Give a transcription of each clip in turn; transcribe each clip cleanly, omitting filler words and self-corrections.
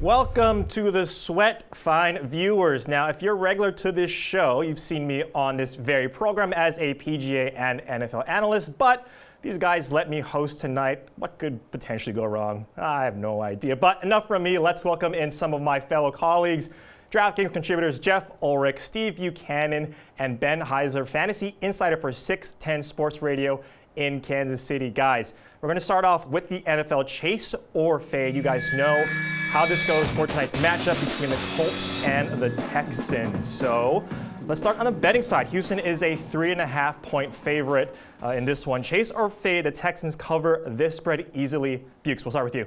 Welcome to the Sweat Fine viewers. Now, if you're regular to this show, you've seen me on this very program as a PGA and NFL analyst, but these guys let me host tonight. What could potentially go wrong? I have no idea. But enough from me. Let's welcome in some of my fellow colleagues. DraftKings contributors Jeff Ulrich, Steve Buchanan, and Ben Heiser, fantasy insider for 610 Sports Radio in Kansas City. Guys, we're going to start off with the NFL chase or fade. You guys know how this goes for tonight's matchup between the Colts and the Texans. So let's start on the betting side. Houston is a 3.5-point favorite in this one. Chase or fade, the Texans cover this spread easily. Bukes, we'll start with you.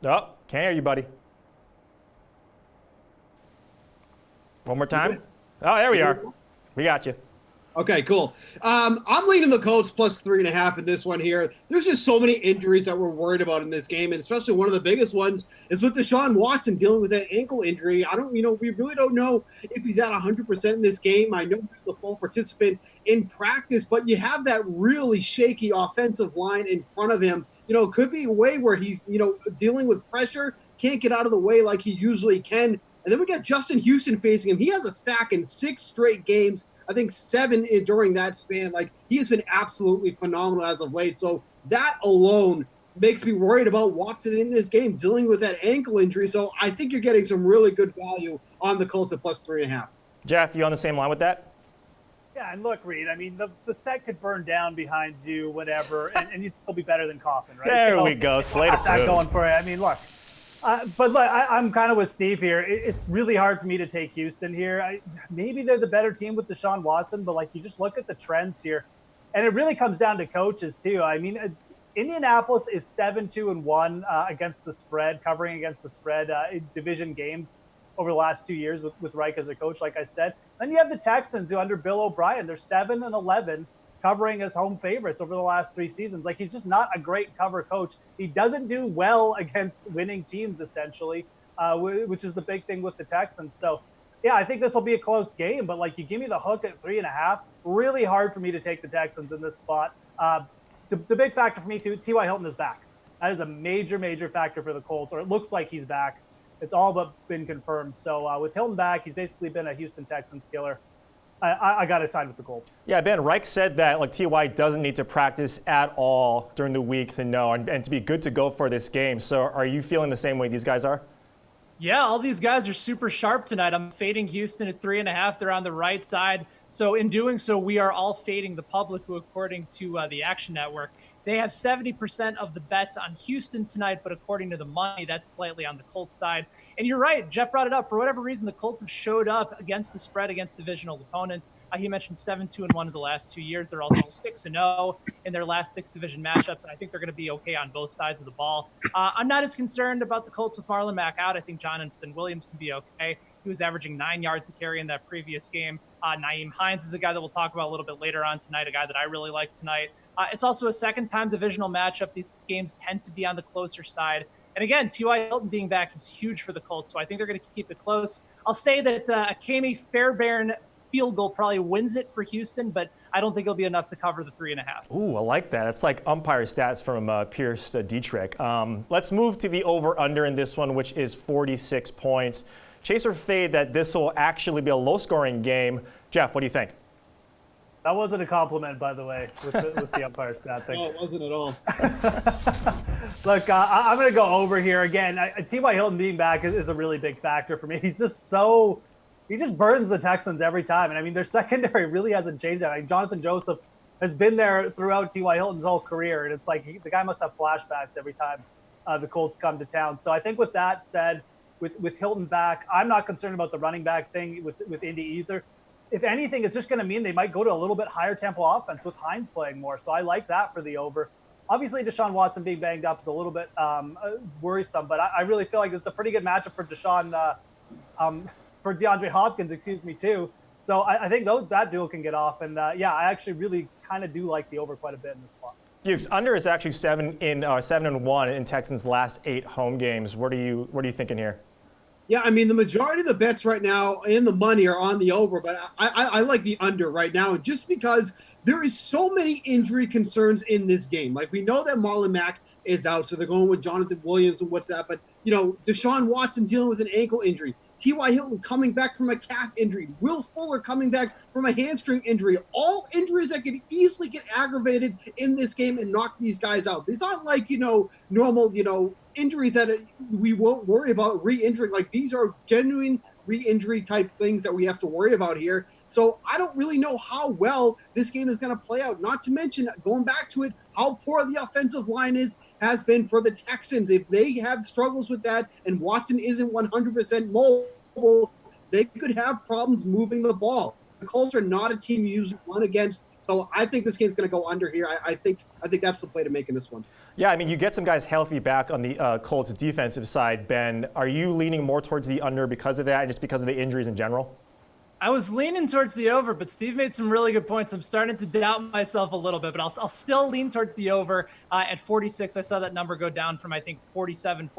Oh, can't hear you, buddy. One more time. Oh, there we are. We got you. Okay, cool. I'm leaning the Colts plus 3.5 in this one here. There's just so many injuries that we're worried about in this game, and especially one of the biggest ones is with Deshaun Watson dealing with that ankle injury. We really don't know if he's at 100% in this game. I know he's a full participant in practice, but you have that really shaky offensive line in front of him. It could be a way where he's, dealing with pressure, can't get out of the way like he usually can. And then we got Justin Houston facing him. He has a sack in 6 straight games. I think 7 during that span. He has been absolutely phenomenal as of late. So that alone makes me worried about Watson in this game dealing with that ankle injury. So I think you're getting some really good value on the Colts at plus 3.5. Jeff, you on the same line with that? Yeah, and look, Reid, the set could burn down behind you, whatever, and you'd still be better than Coffin, right? There we go. Slate of that going for it. Look. But look, I'm kind of with Steve here. It's really hard for me to take Houston here. Maybe they're the better team with Deshaun Watson, but you just look at the trends here, and it really comes down to coaches too. Indianapolis is 7-2-1 against the spread, covering against the spread in division games over the last 2 years with Reich as a coach, like I said. Then you have the Texans, who under Bill O'Brien, they're 7-11. Covering as home favorites over the last 3 seasons. He's just not a great cover coach. He doesn't do well against winning teams, essentially, which is the big thing with the Texans. So, yeah, I think this will be a close game, but you give me the hook at 3.5, really hard for me to take the Texans in this spot. The big factor for me, too, T.Y. Hilton is back. That is a major, major factor for the Colts, or it looks like he's back. It's all but been confirmed. So with Hilton back, he's basically been a Houston Texans killer. I got to side with the Colts. Yeah, Ben, Reich said that T.Y. doesn't need to practice at all during the week to know and to be good to go for this game. So are you feeling the same way these guys are? Yeah, all these guys are super sharp tonight. I'm fading Houston at 3.5. They're on the right side. So in doing so, we are all fading the public, who, according to the Action Network, they have 70% of the bets on Houston tonight, but according to the money, that's slightly on the Colts side. And you're right, Jeff brought it up. For whatever reason, the Colts have showed up against the spread against divisional opponents. He mentioned 7-2-1 in the last 2 years. They're also 6-0 in their last 6 division matchups, and I think they're going to be okay on both sides of the ball. I'm not as concerned about the Colts with Marlon Mack out. I think Jonathan Williams can be okay. He was averaging 9 yards a carry in that previous game. Nyheim Hines is a guy that we'll talk about a little bit later on tonight, a guy that I really like tonight. It's also a second-time divisional matchup. These games tend to be on the closer side. And again, T.Y. Hilton being back is huge for the Colts, so I think they're going to keep it close. I'll say that Akemi Fairbairn field goal probably wins it for Houston, but I don't think it'll be enough to cover the 3.5. Ooh, I like that. It's like umpire stats from Pierce Dietrich. Let's move to the over-under in this one, which is 46 points. Chase or fade that this will actually be a low-scoring game. Jeff, what do you think? That wasn't a compliment, by the way, with the umpire stat thing. No, it wasn't at all. Look, I'm going to go over here again. T.Y. Hilton being back is a really big factor for me. He just burns the Texans every time. And their secondary really hasn't changed. Jonathan Joseph has been there throughout T.Y. Hilton's whole career. And it's the guy must have flashbacks every time the Colts come to town. So I think with that said, with Hilton back, I'm not concerned about the running back thing with Indy either. If anything, it's just going to mean they might go to a little bit higher tempo offense with Hines playing more. So I like that for the over. Obviously, Deshaun Watson being banged up is a little bit worrisome, but I really feel like this is a pretty good matchup for for DeAndre Hopkins, too. So I think that duo can get off. And I actually really kind of do like the over quite a bit in this spot. Bukes, under is actually 7-1 in Texans' last 8 home games. What are you thinking here? Yeah, I mean, the majority of the bets right now in the money are on the over, but I like the under right now just because there is so many injury concerns in this game. Like, we know that Marlon Mack is out, so they're going with Jonathan Williams and what's that. But, Deshaun Watson dealing with an ankle injury, T.Y. Hilton coming back from a calf injury, Will Fuller coming back from a hamstring injury, all injuries that could easily get aggravated in this game and knock these guys out. These aren't like, normal, injuries that we won't worry about re-injuring. Like, these are genuine re-injury type things that we have to worry about here. So I don't really know how well this game is going to play out. Not to mention, going back to it, how poor the offensive line has been for the Texans. If they have struggles with that and Watson isn't 100% mobile, they could have problems moving the ball. The Colts are not a team you usually run against, so I think this game's going to go under here. I think that's the play to make in this one. Yeah, I mean, you get some guys healthy back on the Colts defensive side, Ben. Are you leaning more towards the under because of that and just because of the injuries in general? I was leaning towards the over, but Steve made some really good points. I'm starting to doubt myself a little bit, but I'll still lean towards the over at 46. I saw that number go down from, I think, 47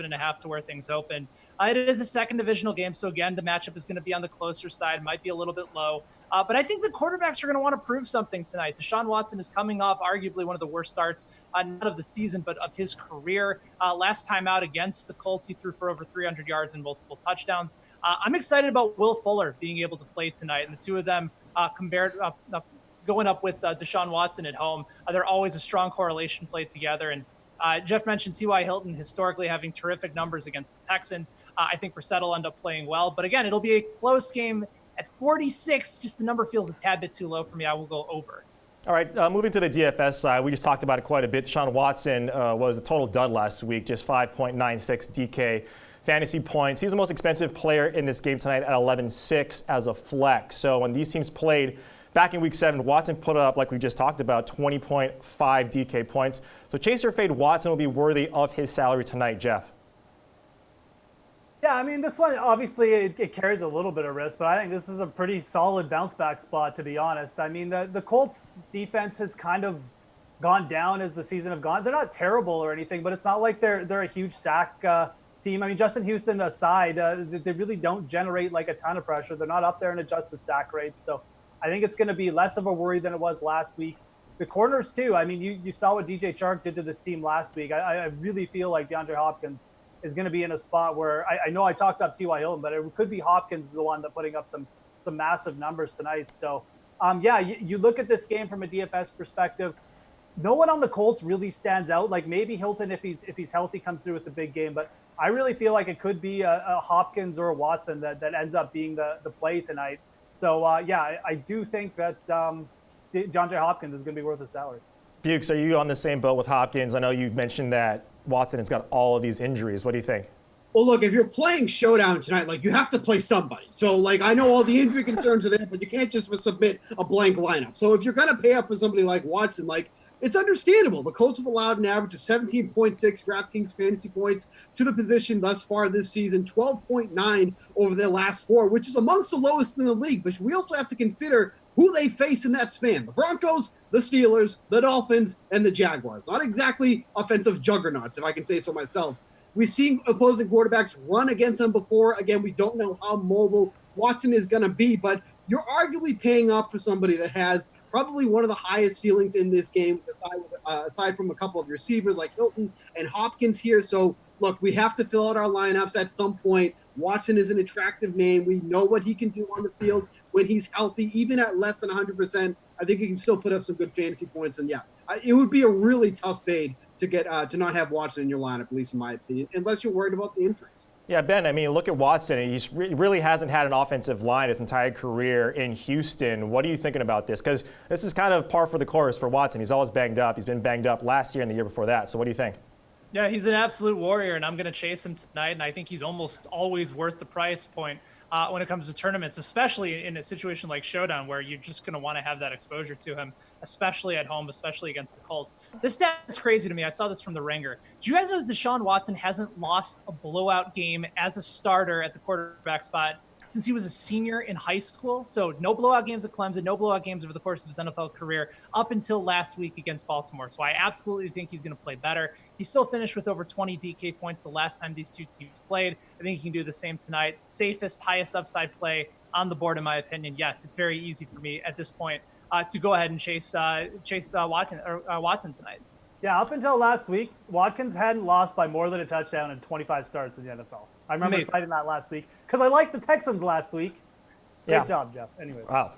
and a half to where things opened. It is a second divisional game, so again, the matchup is going to be on the closer side, might be a little bit low. But I think the quarterbacks are going to want to prove something tonight. Deshaun Watson is coming off arguably one of the worst starts, not of the season, but of his career. Last time out against the Colts, he threw for over 300 yards and multiple touchdowns. I'm excited about Will Fuller being able to play tonight, and the two of them going up with Deshaun Watson at home. They're always a strong correlation play together, and Jeff mentioned T.Y. Hilton historically having terrific numbers against the Texans. I think Brissett will end up playing well. But again, it'll be a close game at 46. Just the number feels a tad bit too low for me. I will go over. All right, moving to the DFS side, we just talked about it quite a bit. Deshaun Watson was a total dud last week, just 5.96 DK fantasy points. He's the most expensive player in this game tonight at 11.6 as a flex. So when these teams played back in Week 7, Watson put up, like we just talked about, 20.5 DK points. So chase or fade Watson will be worthy of his salary tonight, Jeff. Yeah, I mean, this one, obviously, it carries a little bit of risk, but I think this is a pretty solid bounce-back spot, to be honest. I mean, the Colts' defense has kind of gone down as the season have gone. They're not terrible or anything, but it's not like they're a huge sack team. I mean, Justin Houston aside, they really don't generate, like, a ton of pressure. They're not up there in adjusted sack rates, so I think it's going to be less of a worry than it was last week. The corners, too. I mean, you saw what DJ Chark did to this team last week. I really feel like DeAndre Hopkins is going to be in a spot where I know I talked up T.Y. Hilton, but it could be Hopkins the one that putting up some massive numbers tonight. So, you look at this game from a DFS perspective. No one on the Colts really stands out. Like maybe Hilton, if he's healthy, comes through with the big game. But I really feel like it could be a Hopkins or a Watson that ends up being the play tonight. So, I do think that DeAndre Hopkins is going to be worth his salary. Bukes, are you on the same boat with Hopkins? I know you mentioned that Watson has got all of these injuries. What do you think? Well, look, if you're playing Showdown tonight, like, you have to play somebody. So, like, I know all the injury concerns are there, but you can't just submit a blank lineup. So if you're going to pay up for somebody like Watson, like, it's understandable. The Colts have allowed an average of 17.6 DraftKings fantasy points to the position thus far this season, 12.9 over their last 4, which is amongst the lowest in the league. But we also have to consider who they face in that span. The Broncos, the Steelers, the Dolphins, and the Jaguars. Not exactly offensive juggernauts, if I can say so myself. We've seen opposing quarterbacks run against them before. Again, we don't know how mobile Watson is going to be, but you're arguably paying up for somebody that has probably one of the highest ceilings in this game, aside from a couple of receivers like Hilton and Hopkins here. So, look, we have to fill out our lineups at some point. Watson is an attractive name. We know what he can do on the field when he's healthy, even at less than 100%. I think he can still put up some good fantasy points. And, it would be a really tough fade to get to not have Watson in your lineup, at least in my opinion, unless you're worried about the injuries. Yeah, Ben, I mean, look at Watson. He really hasn't had an offensive line his entire career in Houston. What are you thinking about this? Because this is kind of par for the course for Watson. He's always banged up. He's been banged up last year and the year before that. So what do you think? Yeah, he's an absolute warrior, and I'm going to chase him tonight, and I think he's almost always worth the price point when it comes to tournaments, especially in a situation like Showdown where you're just going to want to have that exposure to him, especially at home, especially against the Colts. This stat is crazy to me. I saw this from The Ringer. Do you guys know that Deshaun Watson hasn't lost a blowout game as a starter at the quarterback spot since he was a senior in high school. So no blowout games at Clemson, no blowout games over the course of his NFL career up until last week against Baltimore. So I absolutely think he's going to play better. He still finished with over 20 DK points the last time these two teams played. I think he can do the same tonight. Safest, highest upside play on the board, in my opinion. Yes, it's very easy for me at this point to go ahead and chase Watson tonight. Yeah, up until last week, Watkins hadn't lost by more than a touchdown in 25 starts in the NFL. I remember citing that last week because I liked the Texans last week. Great job, Jeff. Anyways. Wow.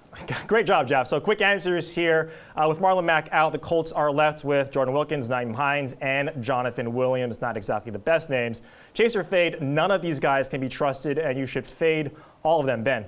Great job, Jeff. So quick answers here. With Marlon Mack out, the Colts are left with Jordan Wilkins, Nyheim Hines, and Jonathan Williams. Not exactly the best names. Chase or fade, none of these guys can be trusted, and you should fade all of them. Ben.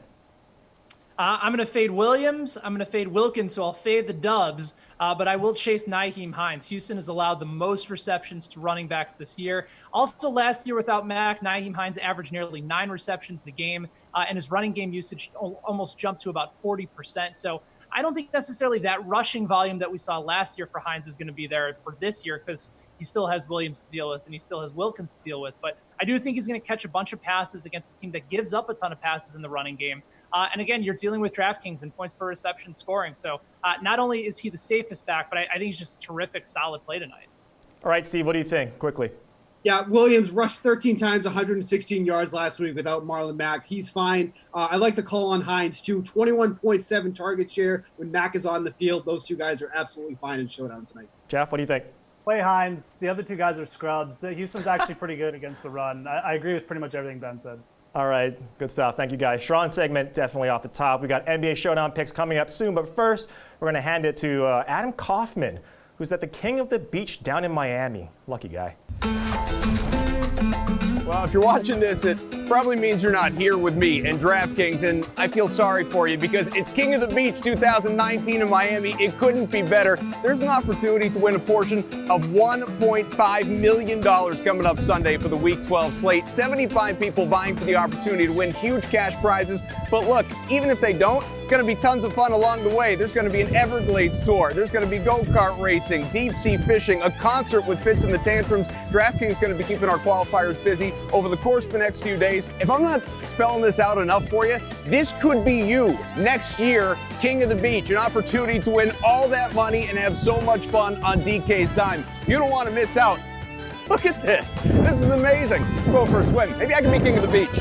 I'm going to fade Williams. I'm going to fade Wilkins, so I'll fade the Dubs, but I will chase Nyheim Hines. Houston has allowed the most receptions to running backs this year. Also, last year without Mack, Nyheim Hines averaged nearly 9 receptions a game, and his running game usage almost jumped to about 40%. So I don't think necessarily that rushing volume that we saw last year for Hines is going to be there for this year because he still has Williams to deal with and he still has Wilkins to deal with. But I do think he's going to catch a bunch of passes against a team that gives up a ton of passes in the running game. And again, you're dealing with DraftKings and points per reception scoring. So not only is he the safest back, but I think he's just a terrific, solid play tonight. All right, Steve, what do you think? Quickly. Yeah, Williams rushed 13 times, 116 yards last week without Marlon Mack. He's fine. I like the call on Hines, too. 21.7 target share when Mack is on the field. Those two guys are absolutely fine in Showdown tonight. Jeff, what do you think? Play Hines. The other two guys are scrubs. Houston's actually pretty good against the run. I agree with pretty much everything Ben said. All right, good stuff. Thank you, guys. Sean segment definitely off the top. We got NBA Showdown picks coming up soon, but first we're going to hand it to Adam Kaufman, who's at the King of the Beach down in Miami. Lucky guy. Well, if you're watching this, it probably means you're not here with me and DraftKings, and I feel sorry for you because it's King of the Beach 2019 in Miami. It couldn't be better. There's an opportunity to win a portion of $1.5 million coming up Sunday for the Week 12 slate. 75 people vying for the opportunity to win huge cash prizes. But look, even if they don't, going to be tons of fun along the way. There's going to be an Everglades tour. There's going to be go-kart racing, deep sea fishing, a concert with Fitz and the Tantrums. DraftKings is going to be keeping our qualifiers busy over the course of the next few days. If I'm not spelling this out enough for you, this could be you next year, King of the Beach, an opportunity to win all that money and have so much fun on DK's dime. You don't want to miss out. Look at this. This is amazing. Go for a swim. Maybe I can be King of the Beach.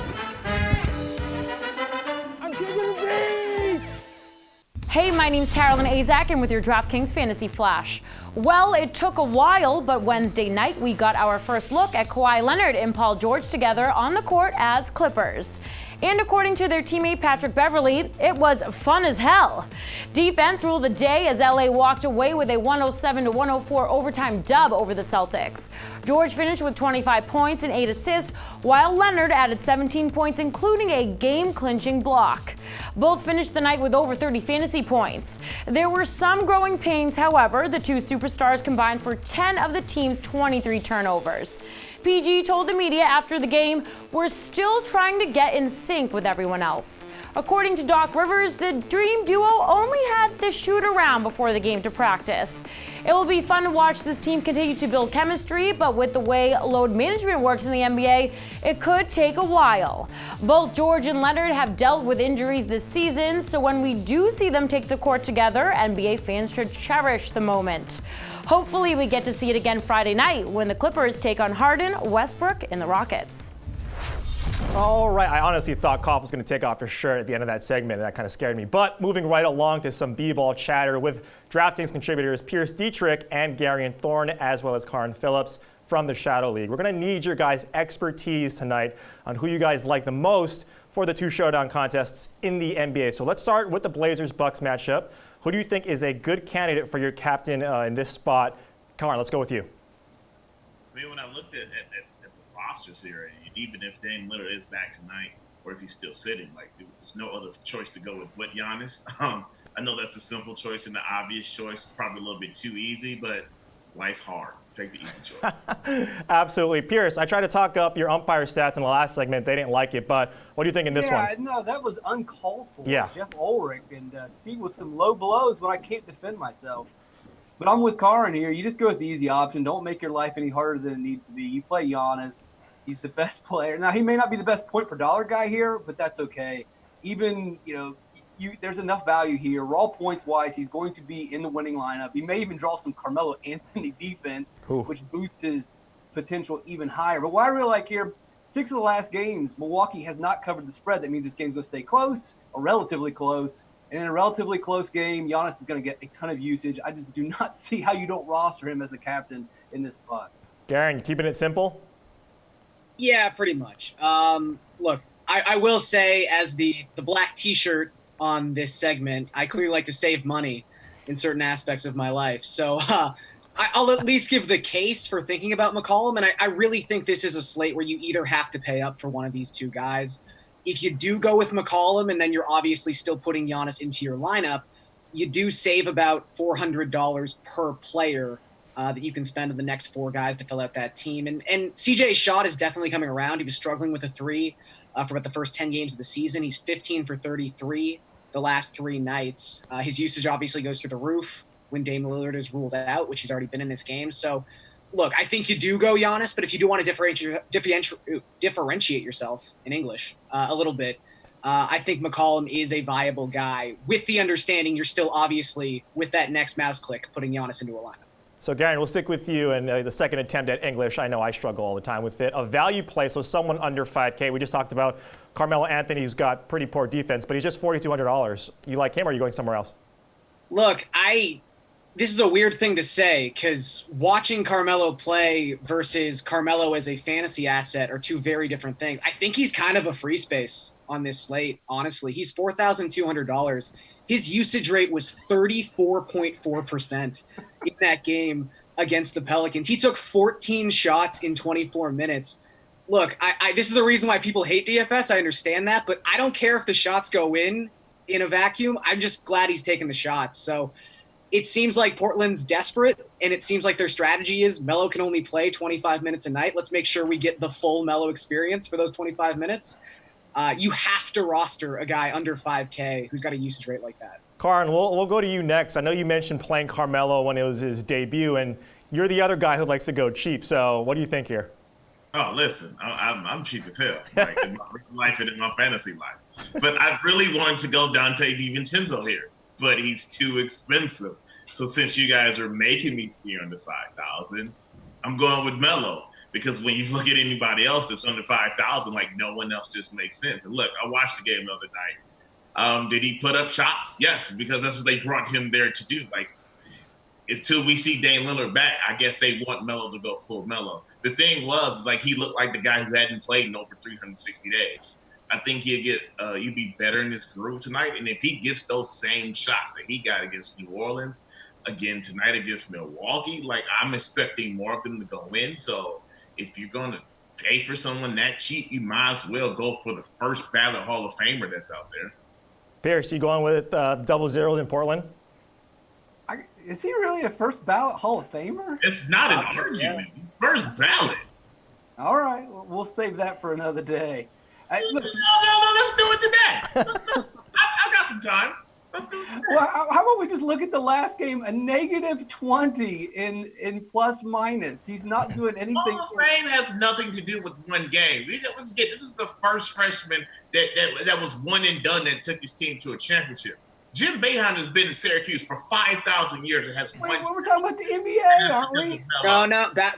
Hey, my name's Carolyn Azak, and with your DraftKings Fantasy Flash. Well, it took a while, but Wednesday night we got our first look at Kawhi Leonard and Paul George together on the court as Clippers. And according to their teammate Patrick Beverley, it was fun as hell. Defense ruled the day as LA walked away with a 107-104 overtime dub over the Celtics. George finished with 25 points and 8 assists, while Leonard added 17 points, including a game-clinching block. Both finished the night with over 30 fantasy points. There were some growing pains, however. The two superstars combined for 10 of the team's 23 turnovers. PG told the media after the game, "We're still trying to get in sync with everyone else." According to Doc Rivers, the Dream Duo only had to shoot around before the game to practice. It will be fun to watch this team continue to build chemistry, but with the way load management works in the NBA, it could take a while. Both George and Leonard have dealt with injuries this season, so when we do see them take the court together, NBA fans should cherish the moment. Hopefully we get to see it again Friday night when the Clippers take on Harden, Westbrook, and the Rockets. All right, I honestly thought Koff was going to take off his shirt at the end of that segment, and that kind of scared me. But moving right along to some B-ball chatter with DraftKings contributors Pierce Dietrich and Garion Thorne, as well as Karin Phillips from the Shadow League. We're going to need your guys' expertise tonight on who you guys like the most for the two showdown contests in the NBA. So let's start with the Blazers-Bucks matchup. Who do you think is a good candidate for your captain in this spot? Karin, let's go with you. I mean, when I looked at the rosters here, and even if Dame Lillard is back tonight, or if he's still sitting, like there's no other choice to go with but Giannis. I know that's the simple choice and the obvious choice, probably a little bit too easy, but life's hard. Take the easy choice. Absolutely. Pierce, I tried to talk up your umpire stats in the last segment. They didn't like it, but what do you think in this one? Yeah, no, that was uncalled for. Yeah. Jeff Ulrich and Steve with some low blows, but I can't defend myself. But I'm with Karin here. You just go with the easy option. Don't make your life any harder than it needs to be. You play Giannis. He's the best player. Now, he may not be the best point per dollar guy here, but that's okay. Even, there's enough value here. Raw points wise, he's going to be in the winning lineup. He may even draw some Carmelo Anthony defense, which boosts his potential even higher. But what I really like here, 6 of the last games, Milwaukee has not covered the spread. That means this game's going to stay close or relatively close. And in a relatively close game, Giannis is going to get a ton of usage. I just do not see how you don't roster him as the captain in this spot. Garen, you keeping it simple? Yeah, pretty much. Look, I will say, as the black T-shirt on this segment, I clearly like to save money in certain aspects of my life. So I'll at least give the case for thinking about McCollum, and I really think this is a slate where you either have to pay up for one of these two guys. If you do go with McCollum, and then you're obviously still putting Giannis into your lineup, you do save about $400 per player that you can spend on the next 4 guys to fill out that team. And CJ's shot is definitely coming around. He was struggling with a 3 for about the first 10 games of the season. He's 15 for 33 the last 3 nights. His usage obviously goes through the roof when Dame Lillard is ruled out, which he's already been in this game. So, look, I think you do go Giannis, but if you do want to differentiate yourself in English a little bit, I think McCollum is a viable guy with the understanding you're still obviously, with that next mouse click, putting Giannis into a lineup. So, Garen, we'll stick with you and the second attempt at English. I know I struggle all the time with it. A value play, so someone under 5K. We just talked about Carmelo Anthony, who's got pretty poor defense, but he's just $4,200. You like him, or are you going somewhere else? Look, this is a weird thing to say, because watching Carmelo play versus Carmelo as a fantasy asset are 2 very different things. I think he's kind of a free space on this slate, honestly. He's $4,200. His usage rate was 34.4% in that game against the Pelicans. He took 14 shots in 24 minutes. Look, this is the reason why people hate DFS. I understand that, but I don't care if the shots go in a vacuum. I'm just glad he's taking the shots. So it seems like Portland's desperate, and it seems like their strategy is Melo can only play 25 minutes a night. Let's make sure we get the full Melo experience for those 25 minutes. You have to roster a guy under 5K who's got a usage rate like that. Karan, we'll go to you next. I know you mentioned playing Carmelo when it was his debut, and you're the other guy who likes to go cheap. So what do you think here? Oh, listen, I'm cheap as hell, like in my real life and in my fantasy life. But I really wanted to go Dante DiVincenzo here, but he's too expensive. So since you guys are making me feel under 5,000, I'm going with Melo. Because when you look at anybody else that's under 5,000, like no one else just makes sense. And look, I watched the game the other night. Did he put up shots? Yes, because that's what they brought him there to do. Like, until we see Dame Lillard back, I guess they want Melo to go full Melo. The thing was, is like he looked like the guy who hadn't played in over 360 days. I think he'd be better in his groove tonight. And if he gets those same shots that he got against New Orleans, again tonight against Milwaukee, like I'm expecting more of them to go in. So if you're going to pay for someone that cheap, you might as well go for the first ballot Hall of Famer that's out there. Pierce, you going with double zeros in Portland? Is he really a first ballot Hall of Famer? It's not an argument. Yeah. First ballot. All right, we'll save that for another day. No, let's do it today. I've got some time. Let's do it today. Well, how about we just look at the last game, a -20 in plus minus. He's not doing anything. Hall of Fame has nothing to do with one game. We forget this is the first freshman that was one and done that took his team to a championship. Jim Boeheim has been in Syracuse for 5,000 years and has won. We're talking about the NBA, aren't we? No.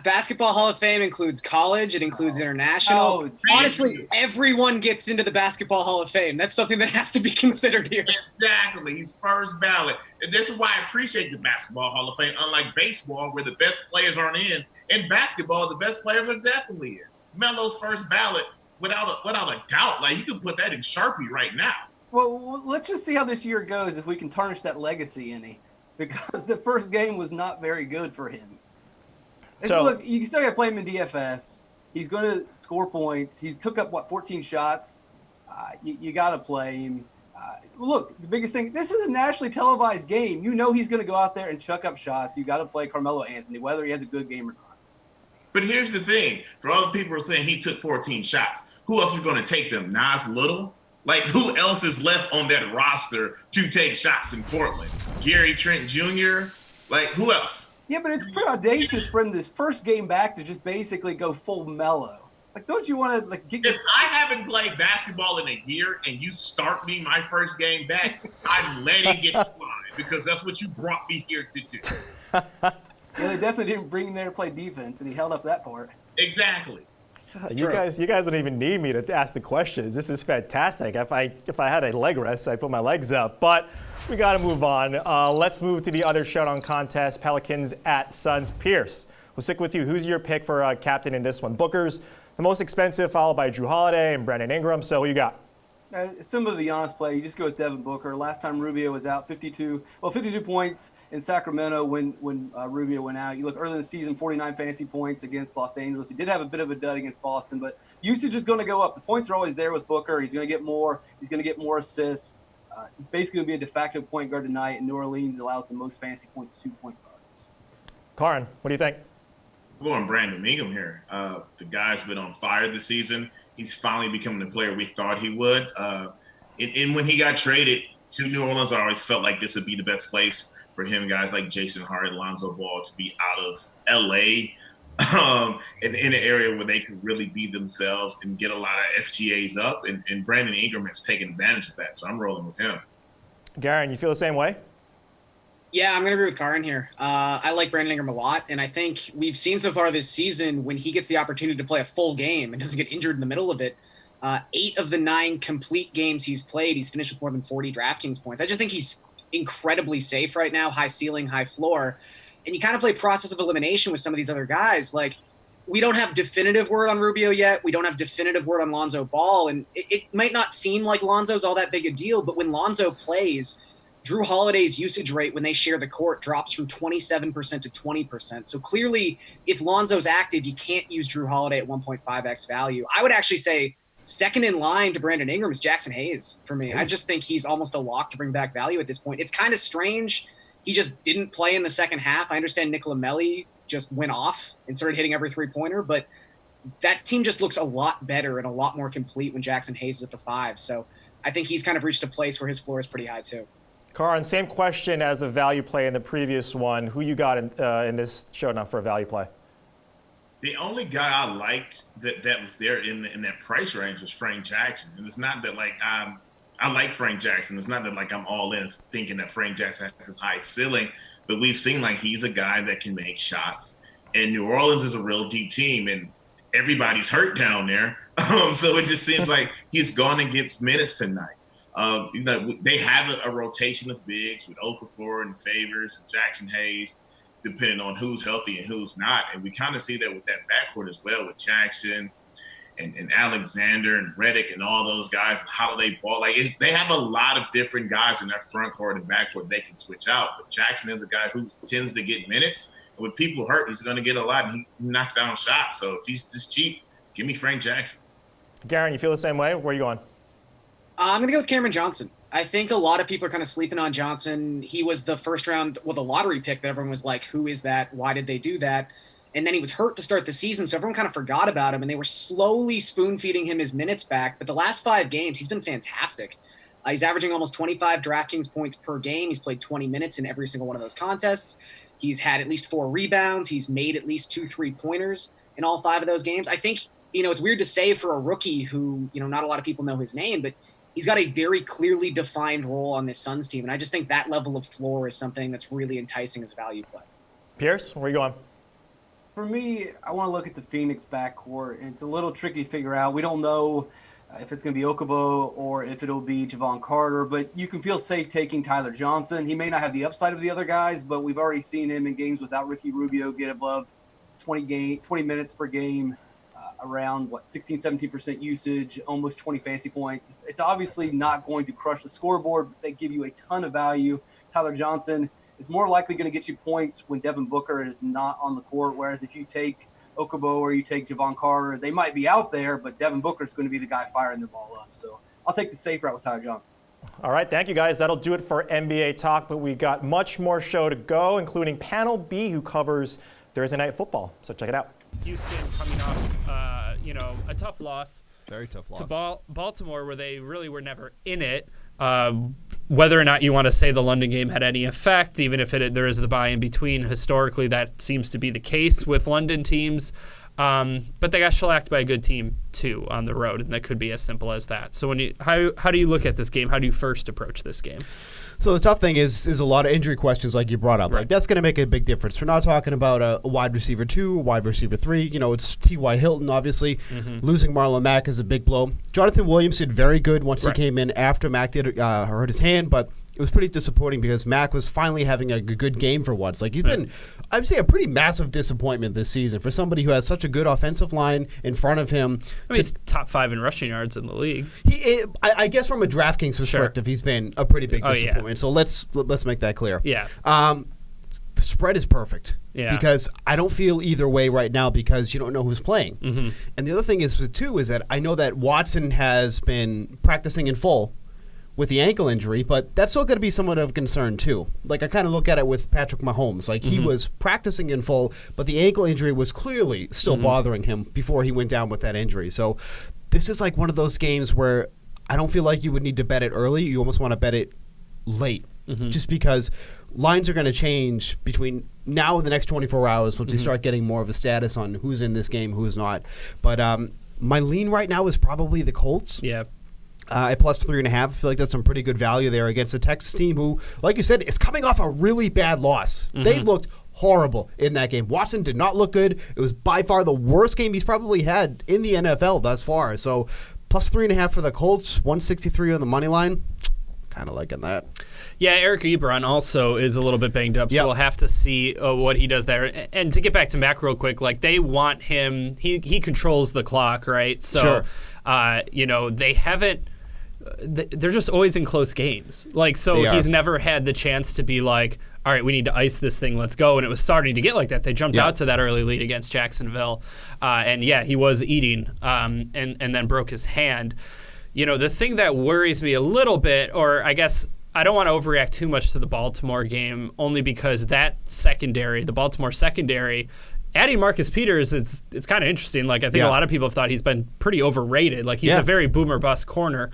Basketball Hall of Fame includes college. It includes international. Honestly, everyone gets into the Basketball Hall of Fame. That's something that has to be considered here. Exactly. He's first ballot. And this is why I appreciate the Basketball Hall of Fame. Unlike baseball, where the best players aren't in basketball, the best players are definitely in. Melo's first ballot, without a doubt. Like, you could put that in Sharpie right now. Well, let's just see how this year goes if we can tarnish that legacy any, because the first game was not very good for him. So, look, you still got to play him in DFS. He's going to score points. He's took up, 14 shots. You got to play him. Look, the biggest thing, this is a nationally televised game. You know he's going to go out there and chuck up shots. You got to play Carmelo Anthony, whether he has a good game or not. But here's the thing. For all the people who are saying he took 14 shots, who else is going to take them? Nas Little? Like, who else is left on that roster to take shots in Portland? Gary Trent Jr.? Like, who else? Yeah, but it's pretty audacious for him this first game back to just basically go full Melo. Like, don't you want to like get? If I haven't played basketball in a year and you start me my first game back, I'm letting it fly because that's what you brought me here to do. Yeah, they definitely didn't bring him there to play defense, and he held up that part. Exactly. You guys don't even need me to ask the questions. This is fantastic. If I had a leg rest, I'd put my legs up. But we got to move on. Let's move to the other showdown contest, Pelicans at Suns. Pierce, we'll stick with you. Who's your pick for captain in this one? Booker's the most expensive, followed by Drew Holiday and Brandon Ingram. So who you got? Similar to the honest play, you just go with Devin Booker. Last time Rubio was out, 52 points in Sacramento when Rubio went out. You look early in the season, 49 fantasy points against Los Angeles. He did have a bit of a dud against Boston, but usage is going to go up. The points are always there with Booker. He's going to get more. He's going to get more assists. He's basically going to be a de facto point guard tonight, and New Orleans allows the most fantasy points to point guards. Karan, what do you think? I'm going Brandon Ingram here. The guy's been on fire this season. He's finally becoming the player we thought he would. And when he got traded to New Orleans, I always felt like this would be the best place for him, guys like Jason Hart, Lonzo Ball, to be out of L.A. And in an area where they could really be themselves and get a lot of FGAs up. And Brandon Ingram has taken advantage of that, so I'm rolling with him. Garen, you feel the same way? Yeah, I'm going to agree with Karan here. I like Brandon Ingram a lot, and I think we've seen so far this season when he gets the opportunity to play a full game and doesn't get injured in the middle of it, 8 of the 9 complete games he's played, he's finished with more than 40 DraftKings points. I just think he's incredibly safe right now, high ceiling, high floor. And you kind of play process of elimination with some of these other guys. Like, we don't have definitive word on Rubio yet. We don't have definitive word on Lonzo Ball. And it might not seem like Lonzo's all that big a deal, but when Lonzo plays – Drew Holiday's usage rate when they share the court drops from 27% to 20%. So clearly, if Lonzo's active, you can't use Drew Holiday at 1.5x value. I would actually say second in line to Brandon Ingram is Jackson Hayes for me. I just think he's almost a lock to bring back value at this point. It's kind of strange. He just didn't play in the second half. I understand Nicola Melli just went off and started hitting every three-pointer, but that team just looks a lot better and a lot more complete when Jackson Hayes is at the 5. So I think he's kind of reached a place where his floor is pretty high too. Karan, same question as the value play in the previous one. Who you got in this showdown for a value play? The only guy I liked that was there in that price range was Frank Jackson. And it's not that like I like Frank Jackson. It's not that like I'm all in thinking that Frank Jackson has this high ceiling, but we've seen like he's a guy that can make shots. And New Orleans is a real deep team, and everybody's hurt down there. So it just seems like he's gone and gets minutes tonight. They have a rotation of bigs with Okafor and Favors and Jackson Hayes, depending on who's healthy and who's not. And we kind of see that with that backcourt as well, with Jackson and Alexander and Redick and all those guys and Holiday Ball. Like they have a lot of different guys in their front court and backcourt they can switch out. But Jackson is a guy who tends to get minutes. And with people hurt, he's going to get a lot, and he knocks down shots. So if he's this cheap, give me Frank Jackson. Garen, you feel the same way? Where are you going? I'm going to go with Cameron Johnson. I think a lot of people are kind of sleeping on Johnson. He was the first round, the lottery pick that everyone was like, who is that? Why did they do that? And then he was hurt to start the season, so everyone kind of forgot about him, and they were slowly spoon-feeding him his minutes back. But the last 5 games, he's been fantastic. He's averaging almost 25 DraftKings points per game. He's played 20 minutes in every single one of those contests. He's had at least 4 rebounds. He's made at least 2 3-pointers in all 5 of those games. I think, it's weird to say for a rookie who, not a lot of people know his name, but he's got a very clearly defined role on this Suns team. And I just think that level of floor is something that's really enticing as a value play. Pierce, where are you going? For me, I want to look at the Phoenix backcourt. And it's a little tricky to figure out. We don't know if it's going to be Okubo or if it'll be Javon Carter, but you can feel safe taking Tyler Johnson. He may not have the upside of the other guys, but we've already seen him in games without Ricky Rubio get above 20 minutes per game. Around 16-17% usage, almost 20 fantasy points. It's obviously not going to crush the scoreboard, but they give you a ton of value. Tyler Johnson is more likely going to get you points when Devin Booker is not on the court, whereas if you take Okubo or you take Javon Carter, they might be out there, but Devin Booker is going to be the guy firing the ball up. So I'll take the safe route with Tyler Johnson. All right, thank you guys. That'll do it for NBA talk, but we got much more show to go, including Panel B, who covers Thursday Night Football. So check it out. Houston coming off, a tough loss. Very tough loss. To Baltimore, where they really were never in it. Whether or not you want to say the London game had any effect, even if there is the bye in between, historically that seems to be the case with London teams. But they got shellacked by a good team too on the road, and that could be as simple as that. So how do you look at this game? How do you first approach this game? So the tough thing is a lot of injury questions like you brought up. Right. Like that's going to make a big difference. We're not talking about a wide receiver 2, wide receiver 3. It's T.Y. Hilton, obviously. Losing Marlon Mack is a big blow. Jonathan Williams did very good once he came in after Mack did hurt his hand, but it was pretty disappointing because Mack was finally having a good game for once. Like he's been, I'd say, a pretty massive disappointment this season for somebody who has such a good offensive line in front of him. He's top 5 in rushing yards in the league. I guess from a DraftKings perspective, he's been a pretty big disappointment. So let's make that clear. Yeah. The spread is perfect. Yeah. Because I don't feel either way right now because you don't know who's playing. And the other thing is that I know that Watson has been practicing in full with the ankle injury, but that's still going to be somewhat of a concern too. Like I kind of look at it with Patrick Mahomes. Like he was practicing in full, but the ankle injury was clearly still bothering him before he went down with that injury. So this is like one of those games where I don't feel like you would need to bet it early. You almost want to bet it late, just because lines are going to change between now and the next 24 hours once we start getting more of a status on who's in this game, who's not. But my lean right now is probably the Colts. Yeah. At plus 3.5, I feel like that's some pretty good value there against a Texas team who, like you said, is coming off a really bad loss. They looked horrible in that game. Watson did not look good. It was by far the worst game he's probably had in the NFL thus far. So plus 3.5 for the Colts, 163 on the money line. Kind of liking that. Yeah, Eric Ebron also is a little bit banged up, so we'll have to see what he does there. And to get back to Mac real quick, like they want him, he controls the clock, right? So, they haven't. They're just always in close games. Like, so he's never had the chance to be like, all right, we need to ice this thing, let's go. And it was starting to get like that. They jumped out to that early lead against Jacksonville. He was eating and then broke his hand. The thing that worries me a little bit, or I guess I don't want to overreact too much to the Baltimore game, only because that secondary, the Baltimore secondary, adding Marcus Peters, it's kind of interesting. Like, I think a lot of people have thought he's been pretty overrated. Like, he's a very boomer bust corner.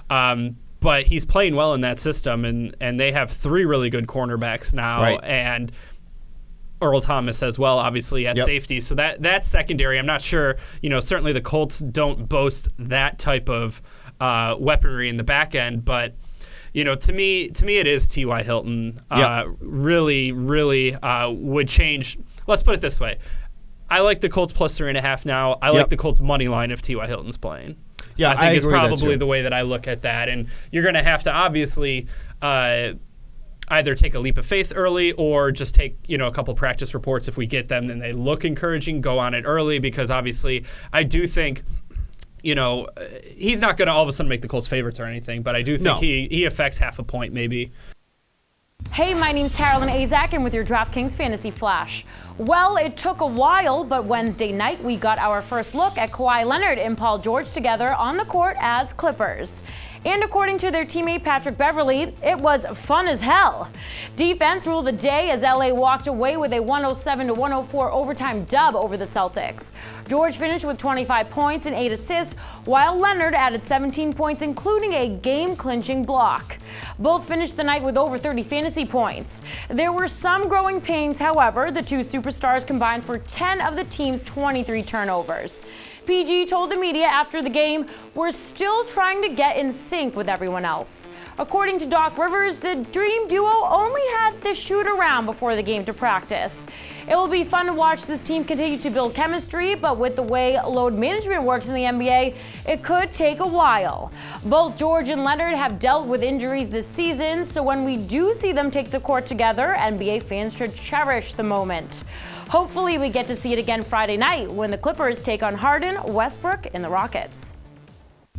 But he's playing well in that system, and they have 3 really good cornerbacks now, and Earl Thomas as well, obviously, at safety. So that secondary, I'm not sure, certainly the Colts don't boast that type of weaponry in the back end, but to me it is T.Y. Hilton. Really would change. Let's put it this way. I like the Colts plus 3.5 now. I like the Colts money line if T.Y. Hilton's playing. Yeah, I think it's probably the way that I look at that. And you're going to have to obviously either take a leap of faith early or just take, a couple practice reports if we get them, then they look encouraging, go on it early, because obviously I do think, he's not going to all of a sudden make the Colts favorites or anything, but I do think he affects half a point maybe. Hey, my name's Carolyn Azak, and with your DraftKings Fantasy Flash. Well, it took a while, but Wednesday night we got our first look at Kawhi Leonard and Paul George together on the court as Clippers. And according to their teammate Patrick Beverley, it was fun as hell. Defense ruled the day as LA walked away with a 107-104 overtime dub over the Celtics. George finished with 25 points and 8 assists, while Leonard added 17 points, including a game-clinching block. Both finished the night with over 30 fantasy points. There were some growing pains, however. The two superstars combined for 10 of the team's 23 turnovers. PG told the media after the game, "We're still trying to get in sync with everyone else." According to Doc Rivers, the Dream Duo only had to shoot around before the game to practice. It will be fun to watch this team continue to build chemistry, but with the way load management works in the NBA, it could take a while. Both George and Leonard have dealt with injuries this season, so when we do see them take the court together, NBA fans should cherish the moment. Hopefully we get to see it again Friday night when the Clippers take on Harden, Westbrook, and the Rockets.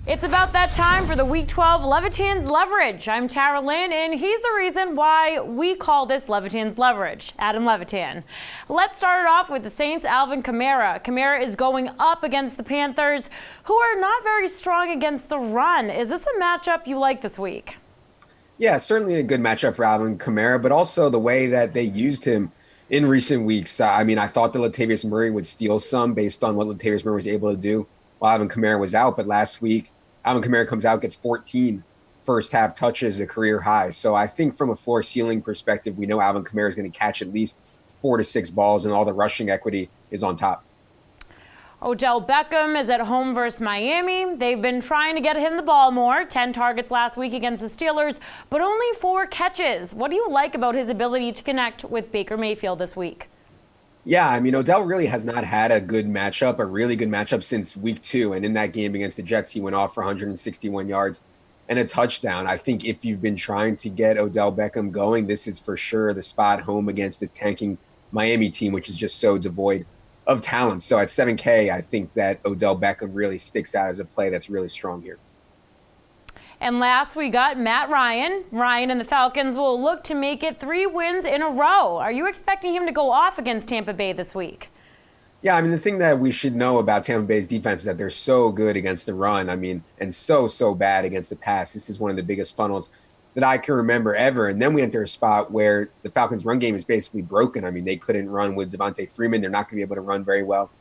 It's about that time for the Week 12 Levitan's Leverage. I'm Tara Lynn, and he's the reason why we call this Levitan's Leverage, Adam Levitan. Let's start it off with the Saints' Alvin Kamara. Kamara is going up against the Panthers, who are not very strong against the run. Is this a matchup you like this week? Yeah, certainly a good matchup for Alvin Kamara, but also the way that they used him in recent weeks. I thought that Latavius Murray would steal some based on what Latavius Murray was able to do while Alvin Kamara was out. But last week, Alvin Kamara comes out, gets 14 first half touches, a career high. So I think from a floor ceiling perspective, we know Alvin Kamara is going to catch at least 4 to 6 balls, and all the rushing equity is on top. Odell Beckham is at home versus Miami. They've been trying to get him the ball more. 10 targets last week against the Steelers, but only 4 catches. What do you like about his ability to connect with Baker Mayfield this week? Yeah, I mean, Odell really has not had a really good matchup since week 2. And in that game against the Jets, he went off for 161 yards and a touchdown. I think if you've been trying to get Odell Beckham going, this is for sure the spot home against this tanking Miami team, which is just so devoid of talent. So at 7K, I think that Odell Beckham really sticks out as a play that's really strong here. And last, we got Matt Ryan. Ryan and the Falcons will look to make it 3 wins in a row. Are you expecting him to go off against Tampa Bay this week? Yeah, I mean, the thing that we should know about Tampa Bay's defense is that they're so good against the run. I mean, and so bad against the pass. This is one of the biggest funnels that I can remember ever. And then we enter a spot where the Falcons' run game is basically broken. I mean, they couldn't run with Devontae Freeman. They're not going to be able to run very well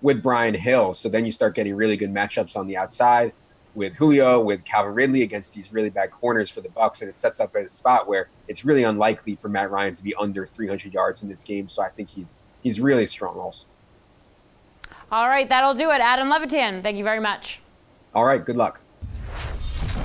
with Brian Hill. So then you start getting really good matchups on the outside with Julio, with Calvin Ridley against these really bad corners for the Bucs, and it sets up a spot where it's really unlikely for Matt Ryan to be under 300 yards in this game. So I think he's really strong also. All right, that'll do it. Adam Levitan, thank you very much. All right, good luck.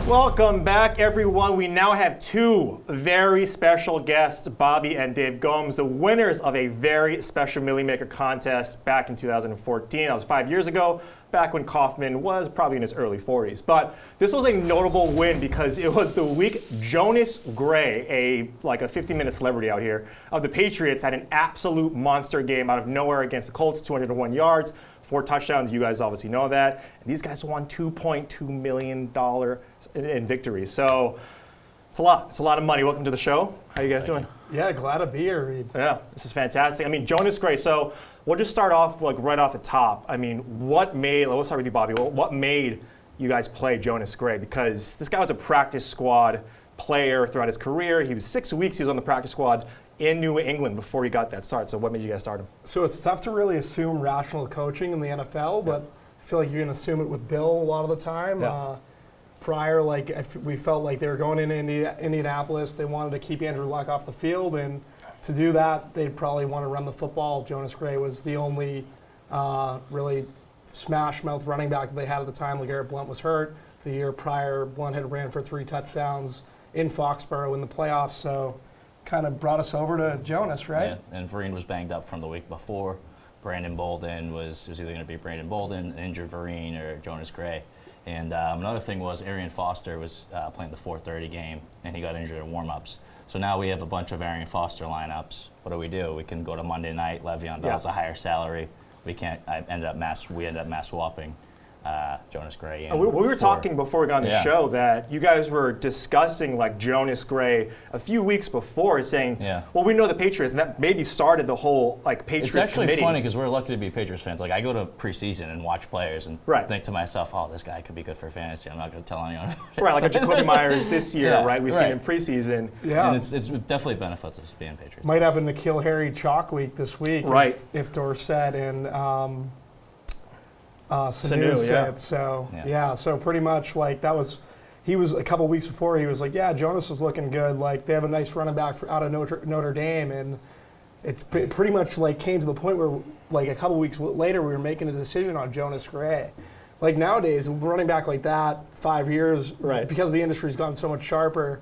Welcome back, everyone. We now have 2 very special guests, Bobby and Dave Gomes, the winners of a very special Millionaire Maker contest back in 2014. That was 5 years ago, back when Kaufman was probably in his early 40s. But this was a notable win because it was the week Jonas Gray, a 50-minute celebrity out here, of the Patriots, had an absolute monster game out of nowhere against the Colts, 201 yards, 4 touchdowns. You guys obviously know that. And these guys won $2.2 million in victory. So it's a lot. It's a lot of money. Welcome to the show. How you guys doing? Yeah, glad to be here, Reid. Yeah, this is fantastic. I mean, Jonas Gray. So we'll just start off right off the top. I mean, let's start with you, Bobby. What made you guys play Jonas Gray? Because this guy was a practice squad player throughout his career. He was 6 weeks. He was on the practice squad in New England before he got that start. So what made you guys start him? So it's tough to really assume rational coaching in the NFL, but I feel like you're going to assume it with Bill a lot of the time. Yeah. Prior, we felt like they were going into Indianapolis. They wanted to keep Andrew Luck off the field, and to do that, they'd probably want to run the football. Jonas Gray was the only really smash-mouth running back that they had at the time. LeGarrette Blount was hurt. The year prior, Blount had ran for 3 touchdowns in Foxborough in the playoffs, so kind of brought us over to Jonas, right? Yeah, and Vereen was banged up from the week before. Brandon Bolden was either going to be Brandon Bolden, an injured Vereen, or Jonas Gray. And another thing was Arian Foster was playing the 4:30 game, and he got injured in warm-ups. So now we have a bunch of Arian Foster lineups. What do? We can go to Monday night. Le'Veon Bell's a higher salary. We end up mass swapping Jonas Gray. We were talking before we got on the show that you guys were discussing Jonas Gray a few weeks before, saying, well, we know the Patriots, and that maybe started the whole Patriots committee. It's actually funny because we're lucky to be Patriots fans. I go to preseason and watch players and think to myself, oh, this guy could be good for fantasy. I'm not going to tell anyone. Right, like a Jacoby Myers this year, right? We've seen in preseason. Yeah. And it's definitely benefits us being Patriots. Might have a N'Keal Harry chalk week this week. Right. If Dorsett and Sanu said. So so pretty much that was, he was a couple weeks before, he was like, yeah, Jonas was looking good. They have a nice running back out of Notre Dame, and it pretty much came to the point where a couple weeks later we were making a decision on Jonas Gray. Nowadays, running back like that, 5 years, because the industry's gotten so much sharper,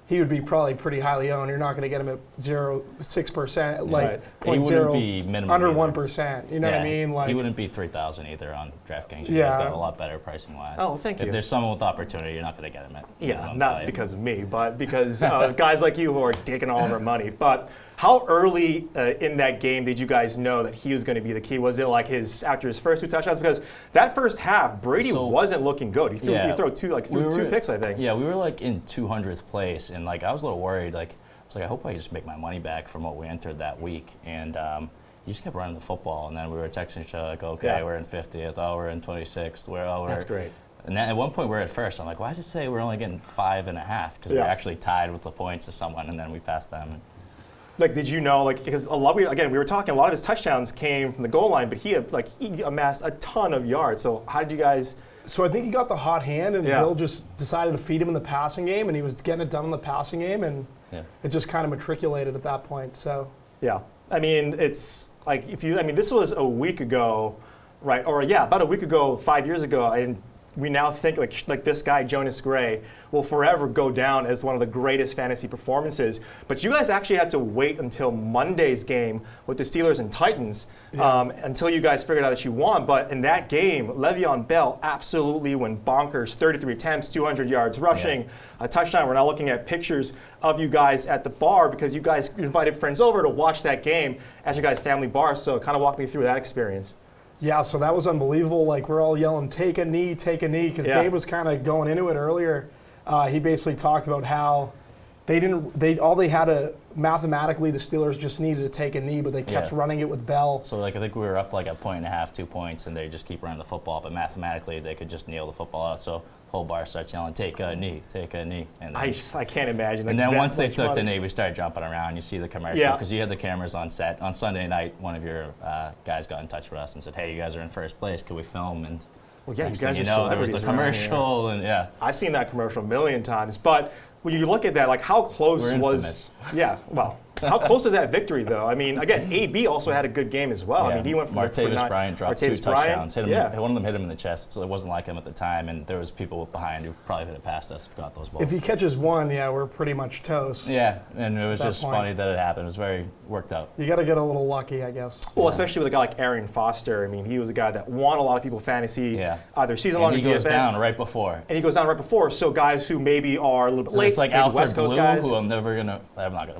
he would be probably pretty highly owned. You're not going to get him at 0.6%, he wouldn't be minimum under either. 1%. You know what I mean? He wouldn't be 3,000 either on DraftKings. You guys got a lot better pricing wise. Oh, thank you. If there's someone with opportunity, you're not going to get him at. Not because of me, but because guys like you who are taking all of our money. But how early in that game did you guys know that he was going to be the key? Was it after his first 2 touchdowns? Because that first half, Brady wasn't looking good. He threw two picks, I think. Yeah, we were in 200th place, and I was a little worried. I hope I just make my money back from what we entered that week. And he just kept running the football, and then we were texting each other okay, we're in 50th, we're in 26th, That's great. And then at one point we're at first. I'm like, why does it say we're only getting 5.5? Because we're actually tied with the points of someone, and then we passed them. Did you know, because we were talking, a lot of his touchdowns came from the goal line, but he amassed a ton of yards. So how did you guys? So I think he got the hot hand, and Bill just decided to feed him in the passing game, and he was getting it done in the passing game, and it just kind of matriculated at that point. So I mean, it's this was a week ago. Right, or about a week ago, 5 years ago, we now think like this guy, Jonas Gray, will forever go down as one of the greatest fantasy performances. But you guys actually had to wait until Monday's game with the Steelers and Titans until you guys figured out that you won. But in that game, Le'Veon Bell absolutely went bonkers. 33 attempts, 200 yards rushing, a touchdown. We're now looking at pictures of you guys at the bar because you guys invited friends over to watch that game at your guys' family bar. So kind of walk me through that experience. Yeah, so that was unbelievable. Like, we're all yelling, take a knee, because Dave was kind of going into it earlier. He basically talked about how mathematically the Steelers just needed to take a knee, but they kept running it with Bell. So, I think we were up like a 1.5, 2 points, and they just keep running the football, but mathematically they could just nail the football out. So, whole bar starts yelling, take a knee, take a knee. And I can't imagine. And then once they took the knee, we started jumping around. You see the commercial, because you had the cameras on set. On Sunday night, one of your guys got in touch with us and said, hey, you guys are in first place. Can we film? And you guys there was the commercial. And I've seen that commercial a million times. But when you look at that, like how close was... Yeah, well... How close was that victory, though? I mean, again, AB also had a good game as well. Yeah. I mean, he went from Martavis Bryant dropped 2 touchdowns. One of them hit him in the chest, so it wasn't like him at the time. And there was people behind who probably could have passed us if got those balls. If he catches one, we're pretty much toast. Yeah, and it was just funny that it happened. It was very worked out. You got to get a little lucky, I guess. Well, especially with a guy like Arian Foster. I mean, he was a guy that won a lot of people fantasy, either season-long or DFS. And he goes down right before. So guys who maybe are a little bit late, it's like Alfred West Coast Blue, guys, who I'm not going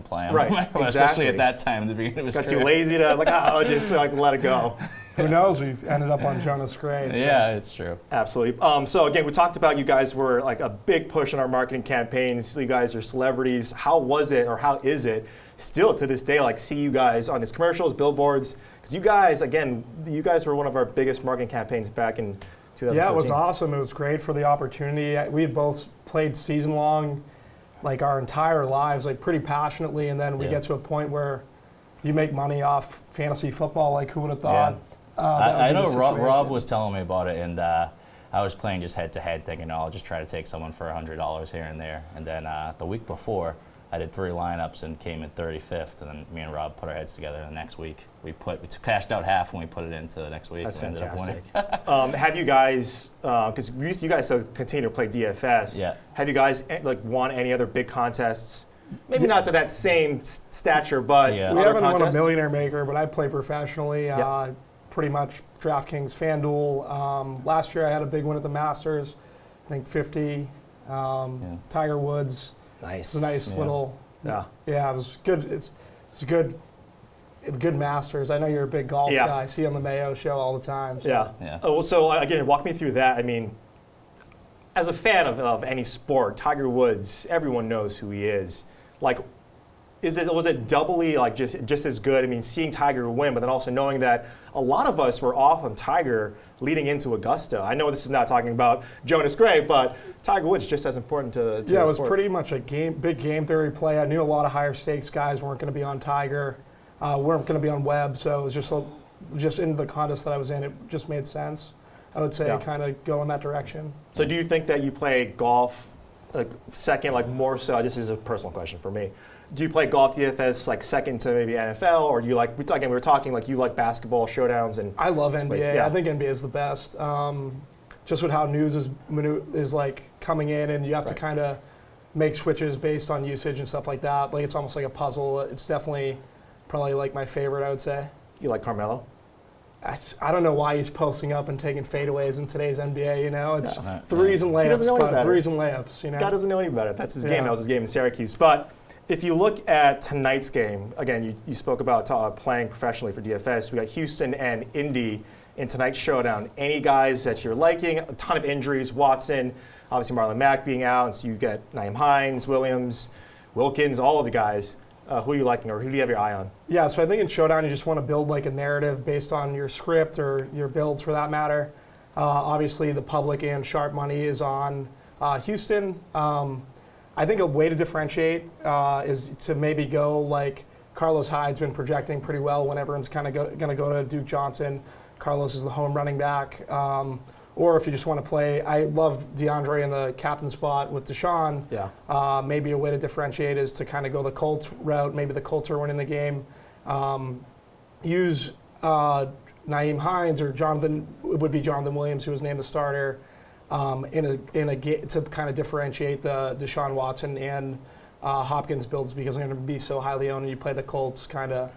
to play him. Right, exactly. Especially at that time in the beginning of his career. Got too lazy to just let it go. Who knows? We've ended up on Jonas Gray. So. Yeah, it's true. Absolutely. So again, we talked about you guys were like a big push in our marketing campaigns. You guys are celebrities. How was it, or how is it still to this day? Like, see you guys on these commercials, billboards, because you guys were one of our biggest marketing campaigns back in 2014. Yeah, it was awesome. It was great for the opportunity. We had both played season long, like our entire lives, like pretty passionately, and then we get to a point where you make money off fantasy football. Like, who would have thought? I know Rob was telling me about it, and I was playing just head-to-head, thinking, I'll just try to take someone for $100 here and there. And then the week before, I did 3 lineups and came in 35th, and then me and Rob put our heads together the next week. We cashed out half and we put it into the next week. That's and fantastic. Have you guys, because you guys continue to play DFS, have you guys won any other big contests? Maybe not to that same stature, but we haven't won a Millionaire Maker, but I play professionally. Pretty much DraftKings, FanDuel. Last year I had a big win at the Masters, I think 50. Tiger Woods. Nice. It's a nice little. Yeah, it was good. It's good Masters. I know you're a big golf guy. I see you on the Mayo show all the time. So. Oh, so again, walk me through that. I mean, as a fan of any sport, Tiger Woods, everyone knows who he is. Like, was it doubly just as good? I mean, seeing Tiger win, but then also knowing that a lot of us were off on Tiger leading into Augusta. I know this is not talking about Jonas Gray, but Tiger Woods just as important to the it was sport. Pretty much a big game theory play. I knew a lot of higher stakes guys weren't going to be on Tiger, weren't going to be on Webb, so it was just in the contest that I was in, it just made sense. I would say kind of go in that direction. So do you think that you play golf second, more so? This is a personal question for me. Do you play golf DFS second to maybe NFL, or do you we were talking you like basketball showdowns and I love NBA. Yeah. I think NBA is the best. Just with how news is coming in, and you have to kind of make switches based on usage and stuff like that. It's almost like a puzzle. It's definitely probably my favorite, I would say. You like Carmelo? I don't know why he's posting up and taking fadeaways in today's NBA. It's threes and layups, threes and layups. God doesn't know any better. That's his game. That was his game in Syracuse. But if you look at tonight's game, again, you spoke about playing professionally for DFS. We got Houston and Indy in tonight's showdown. Any guys that you're liking? A ton of injuries. Watson, obviously Marlon Mack being out, and so you get Nyheim Hines, Williams, Wilkins, all of the guys. Who are you liking, or who do you have your eye on? Yeah, so I think in Showdown you just want to build a narrative based on your script or your builds for that matter. Obviously the public and sharp money is on Houston. I think a way to differentiate is to maybe go Carlos Hyde's been projecting pretty well when everyone's kind of going to go to Duke Johnson. Carlos is the home running back. Or if you just want to play, I love DeAndre in the captain spot with Deshaun. Yeah. Maybe a way to differentiate is to kind of go the Colts route. Maybe the Colts are winning the game. Use Nyheim Hines or Jonathan Williams, who was named the starter, in a to kind of differentiate the Deshaun Watson and Hopkins builds, because they're going to be so highly owned, and you play the Colts kind of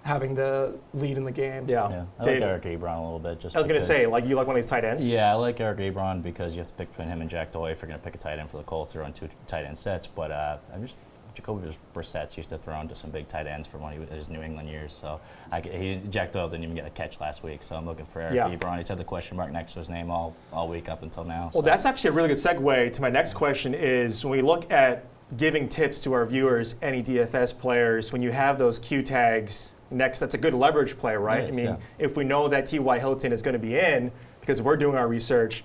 having to lead in the game. I like Eric Ebron a little bit. I was going to say, like, you like one of these tight ends? Yeah, I like Eric Ebron because you have to pick between him and Jack Doyle if you're going to pick a tight end for the Colts. They run 2 tight end sets, but Jacoby Brissett's used to throw into some big tight ends from when he was his New England years. So Jack Doyle didn't even get a catch last week, so I'm looking for Eric Ebron. He's had the question mark next to his name all week up until now. Well, that's actually a really good segue to my next question is, when we look at giving tips to our viewers, any DFS players, when you have those Q tags next, that's a good leverage play, right? Yes, I mean, if we know that T.Y. Hilton is going to be in because we're doing our research,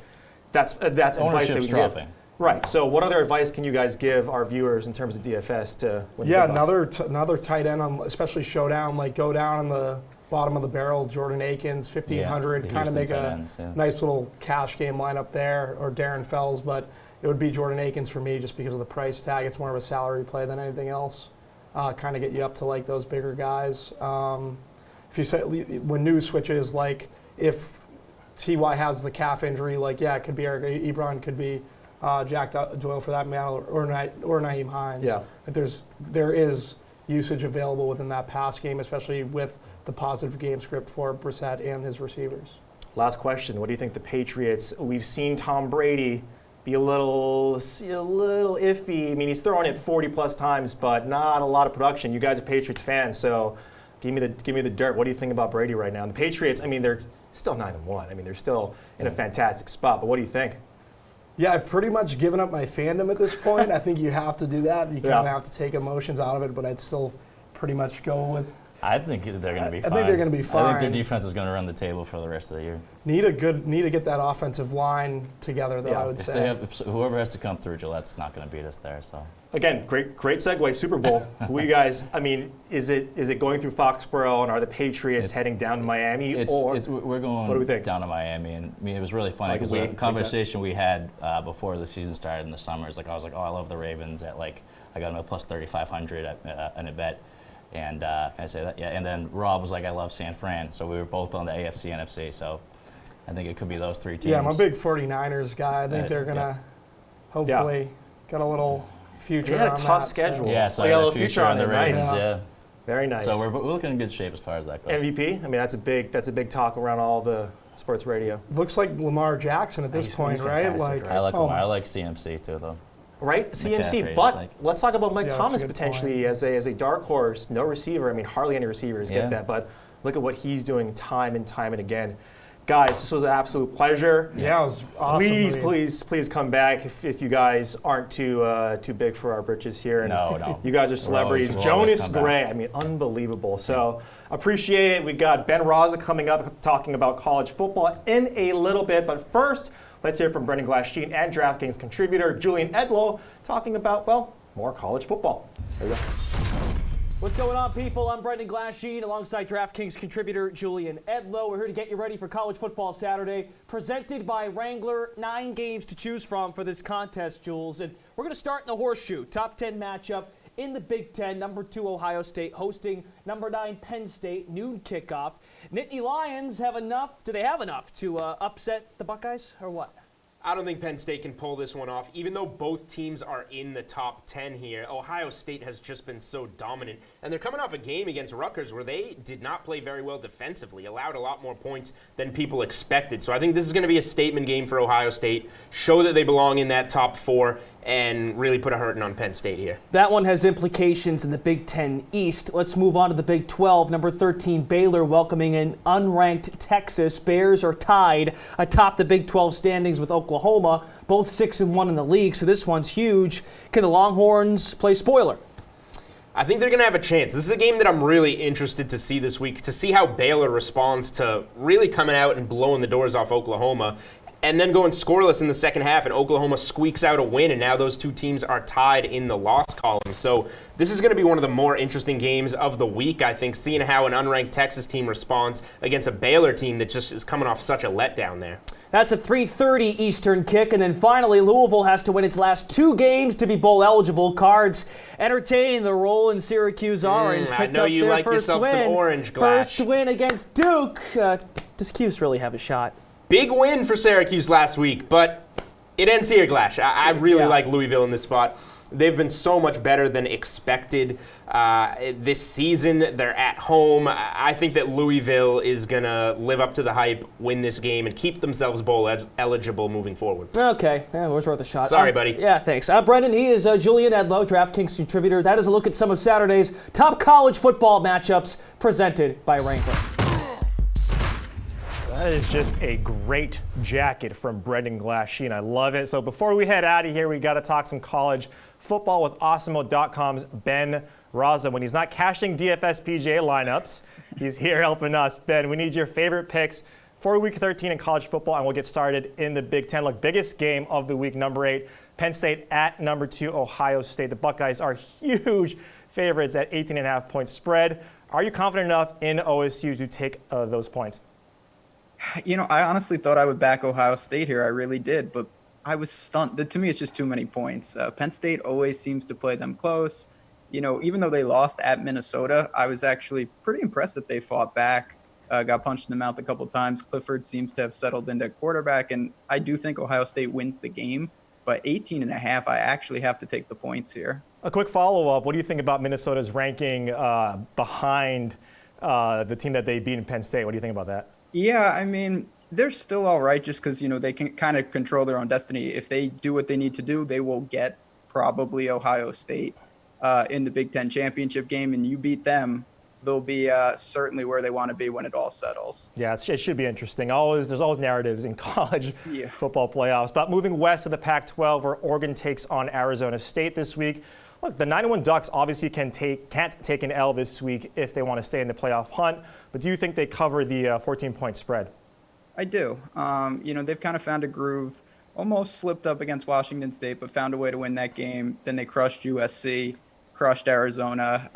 that's advice that we can give. Right. So what other advice can you guys give our viewers in terms of DFS to win the big bucks? Another tight end, especially Showdown, like go down on the bottom of the barrel, Jordan Akins, 1,500, kind of make a nice little cash game lineup there, or Darren Fells, but it would be Jordan Akins for me just because of the price tag. It's more of a salary play than anything else. Kind of get you up to like those bigger guys. If you say when news switches, like if T.Y. has the calf injury, like it could be Eric Ebron, could be Jack Doyle for that matter, or Nyheim Hines. Yeah, there is usage available within that pass game, especially with the positive game script for Brissett and his receivers. Last question: what do you think the Patriots? We've seen Tom Brady be a little iffy. I mean, he's throwing it 40+ times, but not a lot of production. You guys are Patriots fans, so give me the dirt. What do you think about Brady right now? And the Patriots, I mean, they're still 9-1. I mean, they're still in a fantastic spot. But what do you think? Yeah, I've pretty much given up my fandom at this point. I think you have to do that. You kind of have to take emotions out of it, but I'd still pretty much go with. I think they're going to be fine. I think they're going to be fine. I think their defense is going to run the table for the rest of the year. Need to get that offensive line together, though. I would say. If whoever has to come through, Gillette's not going to beat us there. So again, great segue. Super Bowl. Who you guys? I mean, is it going through Foxborough, and are the Patriots heading down to Miami? We're going. What do we think? Down to Miami, and I mean, it was really funny because the conversation we had before the season started in the summer is like, I was like, oh, I love the Ravens at like, I got them at plus 3,500 in a bet. And can I say that? Yeah. And then Rob was like, I love San Fran. So we were both on the AFC, NFC. So I think it could be those 3 teams. Yeah, I'm a big 49ers guy. I think they're going to hopefully get a little future. They had a tough schedule. Yeah, so a future on the Ravens. Yeah. Very nice. So we're looking in good shape as far as that goes. MVP? I mean, that's a big talk around all the sports radio. Looks like Lamar Jackson at this point, right? I like Lamar. I like CMC too, though. Right, CMC, but let's talk about Mike Thomas potentially as a dark horse, no receiver. I mean, hardly any receivers get that, but look at what he's doing time and again. Guys, this was an absolute pleasure. Yeah, it was awesome. Please come back if you guys aren't too big for our britches here. And no. You guys are celebrities. Jonas Gray, I mean, unbelievable. So appreciate it. We got Ben Raza coming up talking about college football in a little bit, but first, let's hear from Brendan Glasheen and DraftKings contributor Julian Edlow talking about, more college football. There you go. What's going on, people? I'm Brendan Glasheen alongside DraftKings contributor Julian Edlow. We're here to get you ready for College Football Saturday, presented by Wrangler. 9 games to choose from for this contest, Jules. And we're going to start in the horseshoe. Top 10 matchup in the Big Ten. Number 2 Ohio State hosting number 9 Penn State. Noon kickoff. Nittany Lions have enough. Do they have enough to upset the Buckeyes or what? I don't think Penn State can pull this one off. Even though both teams are in the top 10 here, Ohio State has just been so dominant. And they're coming off a game against Rutgers where they did not play very well defensively, allowed a lot more points than people expected. So I think this is going to be a statement game for Ohio State, show that they belong in that top 4, and really put a hurting on Penn State here. That one has implications in the Big Ten East. Let's move on to the Big 12. Number 13, Baylor welcoming in unranked Texas. Bears are tied atop the Big 12 standings with Oklahoma, both 6-1 in the league, so this one's huge. Can the Longhorns play spoiler? I think they're going to have a chance. This is a game that I'm really interested to see this week, to see how Baylor responds to really coming out and blowing the doors off Oklahoma, and then going scoreless in the second half, and Oklahoma squeaks out a win, and now those two teams are tied in the loss column. So this is going to be one of the more interesting games of the week, I think, seeing how an unranked Texas team responds against a Baylor team that just is coming off such a letdown there. That's a 3:30 Eastern kick. And then finally, Louisville has to win its last 2 games to be bowl eligible. Cards entertain the rolling Syracuse Orange. I know you like yourself some orange, Glash. First win against Duke. Does Cuse really have a shot? Big win for Syracuse last week, but it ends here, Glash. I really like Louisville in this spot. They've been so much better than expected this season. They're at home. I think that Louisville is going to live up to the hype, win this game, and keep themselves bowl eligible moving forward. Okay, yeah, it was worth a shot. Sorry, buddy. Yeah, thanks. Brendan, he is Julian Edlow, DraftKings contributor. That is a look at some of Saturday's top college football matchups presented by Wrangler. That is just a great jacket from Brendan Glasheen. I love it. So before we head out of here, we got to talk some college football with Awesemo.com's Ben Raza. When he's not cashing DFS PGA lineups, he's here helping us. Ben, we need your favorite picks for Week 13 in college football, and we'll get started in the Big Ten. Look, biggest game of the week, number 8, Penn State at number 2, Ohio State. The Buckeyes are huge favorites at 18.5 point spread. Are you confident enough in OSU to take those points? You know, I honestly thought I would back Ohio State here. I really did, but I was stunned. To me, it's just too many points. Penn State always seems to play them close. You know, even though they lost at Minnesota, I was actually pretty impressed that they fought back, got punched in the mouth a couple times. Clifford seems to have settled into quarterback, and I do think Ohio State wins the game. But 18.5, I actually have to take the points here. A quick follow-up. What do you think about Minnesota's ranking behind the team that they beat in Penn State? What do you think about that? Yeah, I mean, they're still all right just because, you know, they can kind of control their own destiny. If they do what they need to do, they will get probably Ohio State in the Big Ten championship game, and you beat them, they'll be certainly where they want to be when it all settles. Yeah, it should be interesting. There's always narratives in college football playoffs. But moving west to the Pac-12, where Oregon takes on Arizona State this week. Look, the 9-1 Ducks obviously can't take an L this week if they want to stay in the playoff hunt. But do you think they cover the 14-point spread? I do. You know, they've kind of found a groove, almost slipped up against Washington State, but found a way to win that game. Then they crushed USC, crushed Arizona,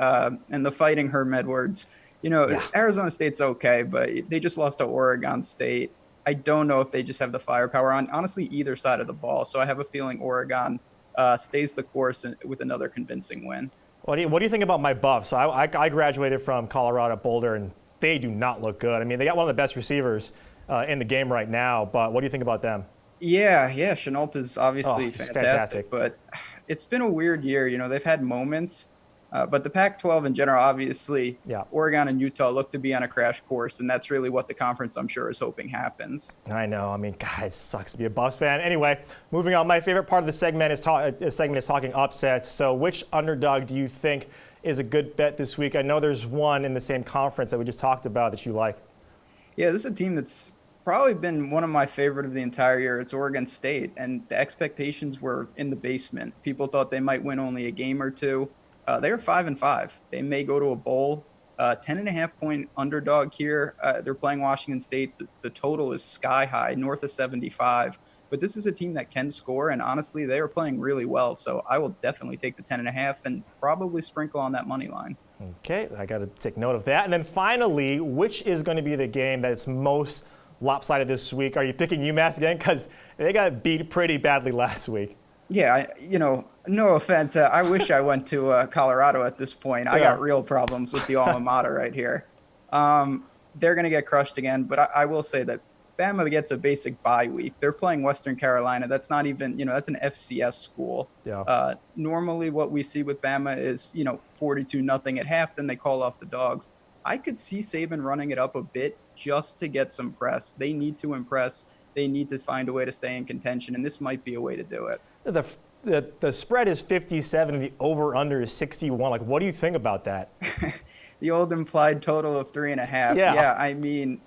and the Fighting Herm Edwards. You know, Arizona State's okay, but they just lost to Oregon State. I don't know if they just have the firepower on, honestly, either side of the ball. So I have a feeling Oregon stays the course with another convincing win. What do you think about my Buffs? So I graduated from Colorado Boulder, and they do not look good. I mean, they got one of the best receivers in the game right now, but what do you think about them? Yeah, Chenault is obviously fantastic, but it's been a weird year. You know, they've had moments, but the Pac-12 in general, obviously, Oregon and Utah look to be on a crash course, and that's really what the conference, I'm sure, is hoping happens. I know. I mean, God, it sucks to be a Buffs fan. Anyway, moving on. My favorite part of the segment is talking upsets. So which underdog do you think is a good bet this week? I know there's one in the same conference that we just talked about that you like. Yeah, this is a team that's probably been one of my favorite of the entire year. It's Oregon State, and the expectations were in the basement. People thought they might win only a game or two. They are 5-5. They may go to a bowl. 10.5 point underdog here. They're playing Washington State. The total is sky high, north of 75. But this is a team that can score, and honestly, they are playing really well. So I will definitely take the 10.5 and probably sprinkle on that money line. Okay, I got to take note of that. And then finally, which is going to be the game that's most lopsided this week? Are you picking UMass again? Because they got beat pretty badly last week. Yeah, no offense. I wish I went to Colorado at this point. I got real problems with the alma mater right here. They're going to get crushed again, but I will say that Bama gets a basic bye week. They're playing Western Carolina. That's not even, that's an FCS school. Yeah. Normally what we see with Bama is, 42-0 at half, then they call off the dogs. I could see Saban running it up a bit just to get some press. They need to impress. They need to find a way to stay in contention, and this might be a way to do it. The spread is 57 and the over-under is 61. Like, what do you think about that? The old implied total of 3.5. Yeah, I mean,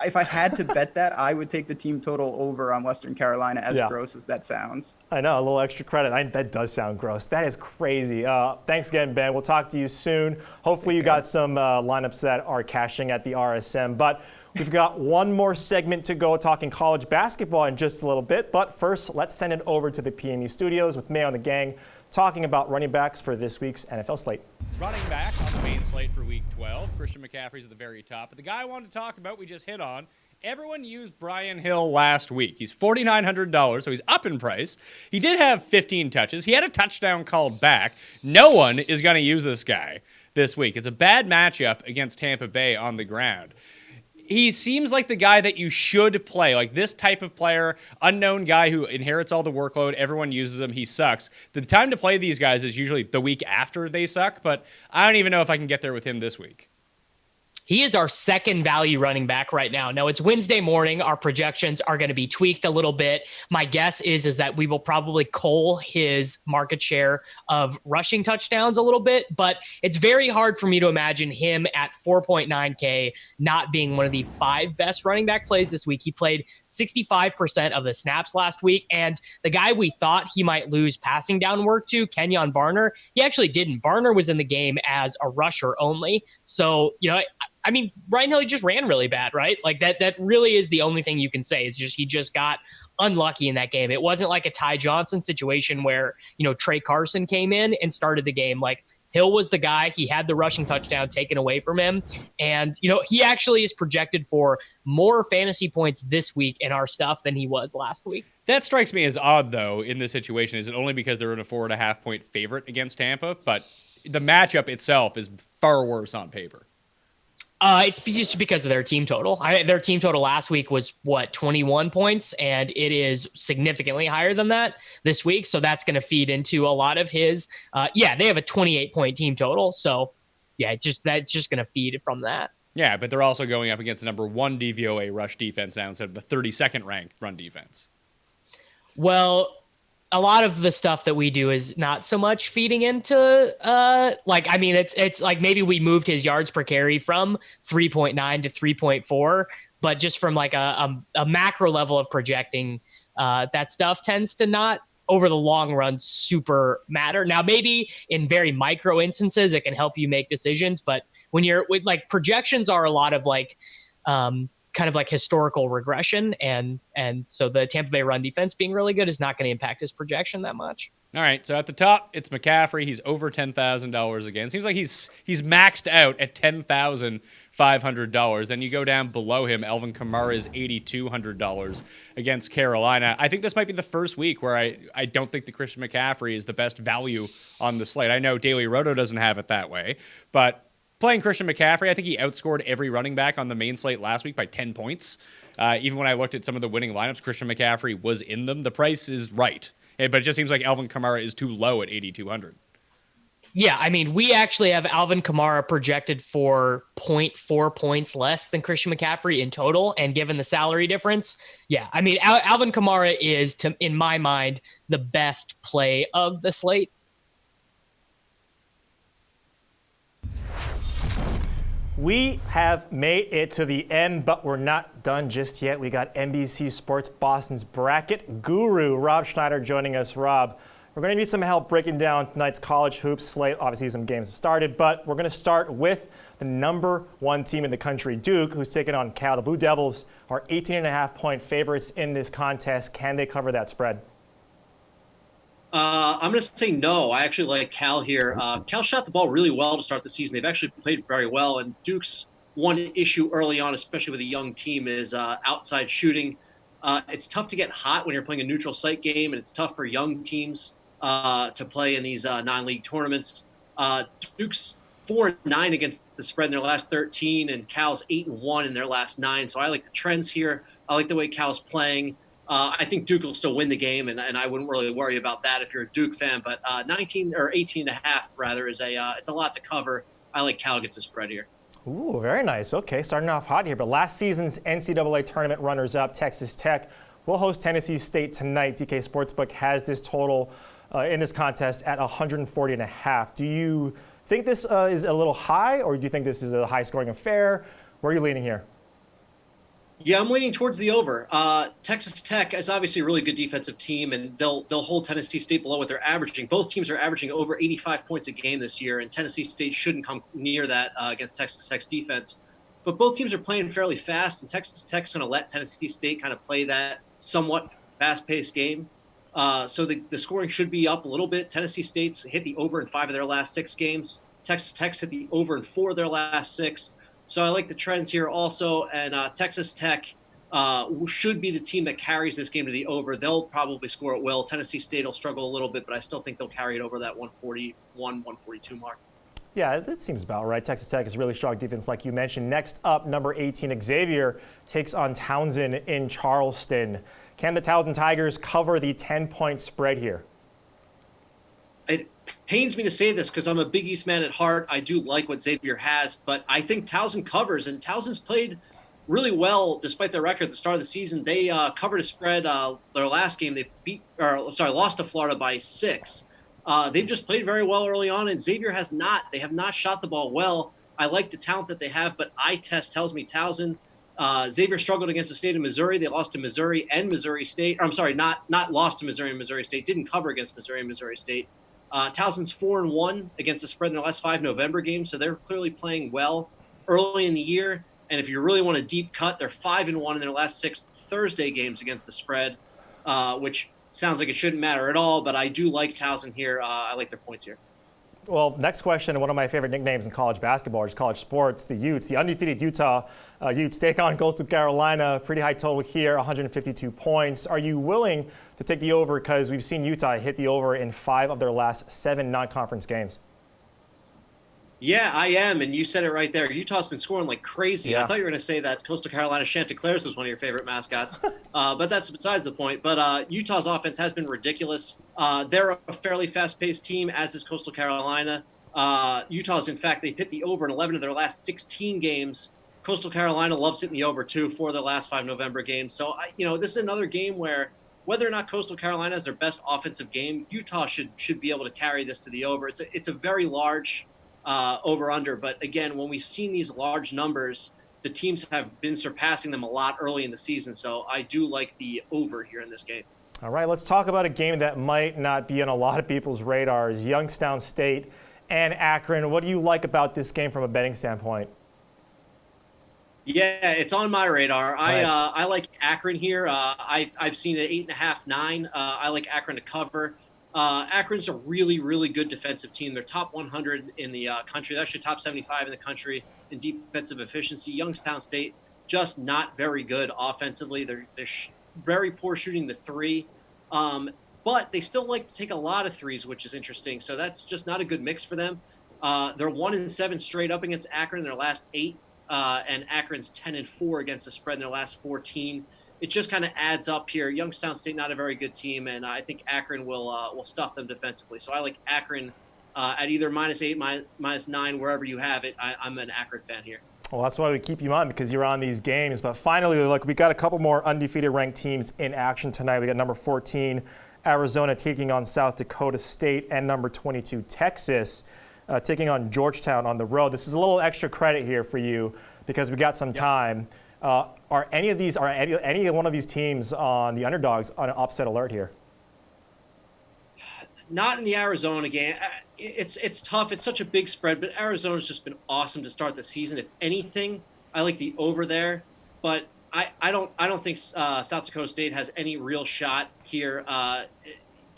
if I had to bet that, I would take the team total over on Western Carolina, as gross as that sounds. I know, a little extra credit. That does sound gross. That is crazy. Thanks again, Ben. We'll talk to you soon. Hopefully you got some lineups that are cashing at the RSM. But we've got one more segment to go, talking college basketball in just a little bit. But first, let's send it over to the PMU studios with Mayo and the gang, talking about running backs for this week's NFL slate. Running back on the main slate for Week 12, Christian McCaffrey's at the very top. But the guy I wanted to talk about, we just hit on, everyone used Brian Hill last week. He's $4,900, so he's up in price. He did have 15 touches. He had a touchdown called back. No one is going to use this guy this week. It's a bad matchup against Tampa Bay on the ground. He seems like the guy that you should play, like this type of player, unknown guy who inherits all the workload. Everyone uses him. He sucks. The time to play these guys is usually the week after they suck, but I don't even know if I can get there with him this week. He is our second value running back right now. Now, it's Wednesday morning. Our projections are going to be tweaked a little bit. My guess is that we will probably cull his market share of rushing touchdowns a little bit, but it's very hard for me to imagine him at 4.9K not being one of the 5 best running back plays this week. He played 65% of the snaps last week, and the guy we thought he might lose passing down work to, Kenyon Barner, he actually didn't. Barner was in the game as a rusher only. So, I mean, Brian Hill just ran really bad, right? Like that really is the only thing you can say is just he just got unlucky in that game. It wasn't like a Ty Johnson situation where, Trey Carson came in and started the game. Like Hill was the guy. He had the rushing touchdown taken away from him. And, he actually is projected for more fantasy points this week in our stuff than he was last week. That strikes me as odd, though, in this situation. Is it only because they're in a 4.5-point favorite against Tampa? But the matchup itself is far worse on paper. It's just because of their team total. Their team total last week was 21 points, and it is significantly higher than that this week. So that's going to feed into a lot of his. They have a 28-point team total. So that's just going to feed from that. Yeah, but they're also going up against the number 1 DVOA rush defense now instead of the 32nd ranked run defense. Well, a lot of the stuff that we do is not so much feeding into it's like maybe we moved his yards per carry from 3.9 to 3.4, but just from like a macro level of projecting, that stuff tends to not over the long run super matter. Now, maybe in very micro instances, it can help you make decisions, but when you're with like projections are a lot of like, kind of like historical regression. And so the Tampa Bay run defense being really good is not going to impact his projection that much. All right. So at the top, it's McCaffrey. He's over $10,000 again. Seems like he's maxed out at $10,500. Then you go down below him. Alvin Kamara is $8,200 against Carolina. I think this might be the first week where I don't think that Christian McCaffrey is the best value on the slate. I know Daily Roto doesn't have it that way, but playing Christian McCaffrey, I think he outscored every running back on the main slate last week by 10 points. Even when I looked at some of the winning lineups, Christian McCaffrey was in them. The price is right, but it just seems like Alvin Kamara is too low at $8,200. Yeah, I mean, we actually have Alvin Kamara projected for 0.4 points less than Christian McCaffrey in total, and given the salary difference, yeah, I mean, Alvin Kamara is, in my mind, the best play of the slate. We have made it to the end, but we're not done just yet. We got NBC Sports Boston's bracket guru, Rob Schneider, joining us. Rob, we're going to need some help breaking down tonight's college hoops slate. Obviously, some games have started, but we're going to start with the number 1 team in the country, Duke, who's taking on Cal. The Blue Devils are 18.5-point favorites in this contest. Can they cover that spread? I'm going to say no. I actually like Cal here. Cal shot the ball really well to start the season. They've actually played very well. And Duke's one issue early on, especially with a young team, is outside shooting. It's tough to get hot when you're playing a neutral site game, and it's tough for young teams to play in these non-league tournaments. Duke's 4-9 against the spread in their last 13, and Cal's 8-1 in their last 9. So I like the trends here. I like the way Cal's playing. I think Duke will still win the game, and I wouldn't really worry about that if you're a Duke fan. But 18.5 rather is it's a lot to cover. I like Cal gets a spread here. Ooh, very nice. Okay, starting off hot here. But last season's NCAA tournament runners-up, Texas Tech, will host Tennessee State tonight. DK Sportsbook has this total in this contest at 140.5. Do you think this is a little high, or do you think this is a high-scoring affair? Where are you leaning here? Yeah, I'm leaning towards the over. Texas Tech is obviously a really good defensive team, and they'll hold Tennessee State below what they're averaging. Both teams are averaging over 85 points a game this year, and Tennessee State shouldn't come near that against Texas Tech's defense. But both teams are playing fairly fast, and Texas Tech's going to let Tennessee State kind of play that somewhat fast-paced game. So the scoring should be up a little bit. Tennessee State's hit the over in 5 of their last 6 games. Texas Tech's hit the over in 4 of their last 6. So I like the trends here also. And Texas Tech, should be the team that carries this game to the over. They'll probably score at will. Tennessee State will struggle a little bit, but I still think they'll carry it over that 141, 142 mark. Yeah, that seems about right. Texas Tech is a really strong defense, like you mentioned. Next up, number 18, Xavier takes on Townsend in Charleston. Can the Townsend Tigers cover the 10-point spread here? It pains me to say this because I'm a Big East man at heart. I do like what Xavier has, but I think Townsend covers, and Townsend's played really well despite their record at the start of the season. They covered a spread their last game. They lost to Florida by 6. They've just played very well early on, and Xavier has not. They have not shot the ball well. I like the talent that they have, but eye test tells me Townsend. Xavier struggled against the state of Missouri. They lost to Missouri and Missouri State. I'm sorry, not lost to Missouri and Missouri State. Didn't cover against Missouri and Missouri State. Townsend's 4-1 against the spread in their last 5 November games, so they're clearly playing well early in the year. And if you really want a deep cut, they're 5-1 in their last 6 Thursday games against the spread, which sounds like it shouldn't matter at all. But I do like Townsend here. I like their points here. Well, next question, and one of my favorite nicknames in college basketball, or just college sports, the Utes. The undefeated Utah Utes take on Coastal Carolina. Pretty high total here, 152 points. Are you willing to take the over? Because we've seen Utah hit the over in 5 of their last 7 non-conference games. Yeah, I am, and you said it right there. Utah's been scoring like crazy. Yeah. I thought you were going to say that Coastal Carolina Chanticleers was one of your favorite mascots, but that's besides the point. But Utah's offense has been ridiculous. They're a fairly fast-paced team, as is Coastal Carolina. Utah's, in fact, they've hit the over in 11 of their last 16 games. Coastal Carolina loves hitting the over, too, for their last 5 November games. So, this is another game where whether or not Coastal Carolina is their best offensive game, Utah should be able to carry this to the over. It's a very large over-under. But again, when we've seen these large numbers, the teams have been surpassing them a lot early in the season. So I do like the over here in this game. All right, let's talk about a game that might not be on a lot of people's radars, Youngstown State and Akron. What do you like about this game from a betting standpoint? Yeah, it's on my radar. Nice. I like Akron here. I've seen it 8.5, 9. I like Akron to cover. Akron's a really, really good defensive team. They're top 100 in the country. They're actually top 75 in the country in defensive efficiency. Youngstown State, just not very good offensively. They're very poor shooting the 3. But they still like to take a lot of threes, which is interesting. So that's just not a good mix for them. They're 1-7 straight up against Akron in their last 8. And Akron's 10-4 against the spread in their last 14. It just kind of adds up here. Youngstown State, not a very good team, and I think Akron will stuff them defensively. So I like Akron at either -8, -9, wherever you have it. I'm an Akron fan here. Well, that's why we keep you on, because you're on these games. But finally, look, we got a couple more undefeated ranked teams in action tonight. We got number 14, Arizona, taking on South Dakota State, and number 22, Texas, taking on Georgetown on the road. This is a little extra credit here for you because we got some time. Are any one of these teams on the underdogs on an upset alert here? Not in the Arizona game. It's tough. It's such a big spread, but Arizona's just been awesome to start the season. If anything, I like the over there, but I don't think South Dakota State has any real shot here.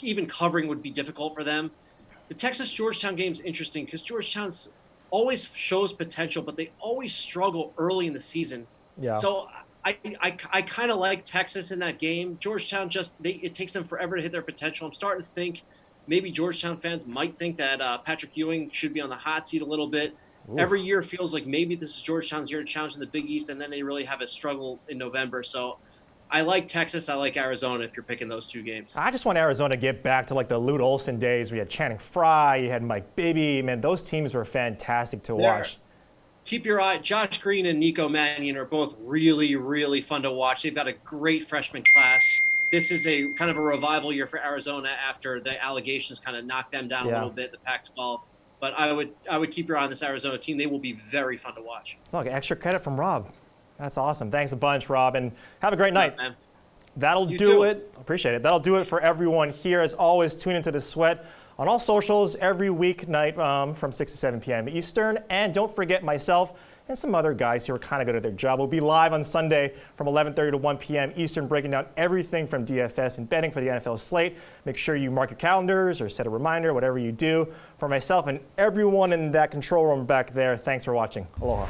Even covering would be difficult for them. The Texas-Georgetown game is interesting because Georgetown's always shows potential, but they always struggle early in the season. Yeah. So I kind of like Texas in that game. Georgetown it takes them forever to hit their potential. I'm starting to think maybe Georgetown fans might think that Patrick Ewing should be on the hot seat a little bit. Oof. Every year feels like maybe this is Georgetown's year to challenge in the Big East, and then they really have a struggle in November. So I like Texas. I like Arizona if you're picking those 2 games. I just want Arizona to get back to like the Lute Olson days. We had Channing Frye, you had Mike Bibby. Man, those teams were fantastic to watch. Keep your eye. Josh Green and Nico Mannion are both really, really fun to watch. They've got a great freshman class. This is a kind of a revival year for Arizona after the allegations kind of knocked them down a little bit, the Pac-12. But I would keep your eye on this Arizona team. They will be very fun to watch. Look, extra credit from Rob. That's awesome. Thanks a bunch, Rob, and have a great night. Man. That'll You do too. it. Appreciate it. That'll do it for everyone here. As always, tune into The Sweat on all socials every weeknight from 6 to 7 p.m. Eastern. And don't forget myself and some other guys who are kind of good at their job. We'll be live on Sunday from 11:30 to 1 p.m. Eastern, breaking down everything from DFS and betting for the NFL slate. Make sure you mark your calendars or set a reminder, whatever you do. For myself and everyone in that control room back there, thanks for watching. Aloha.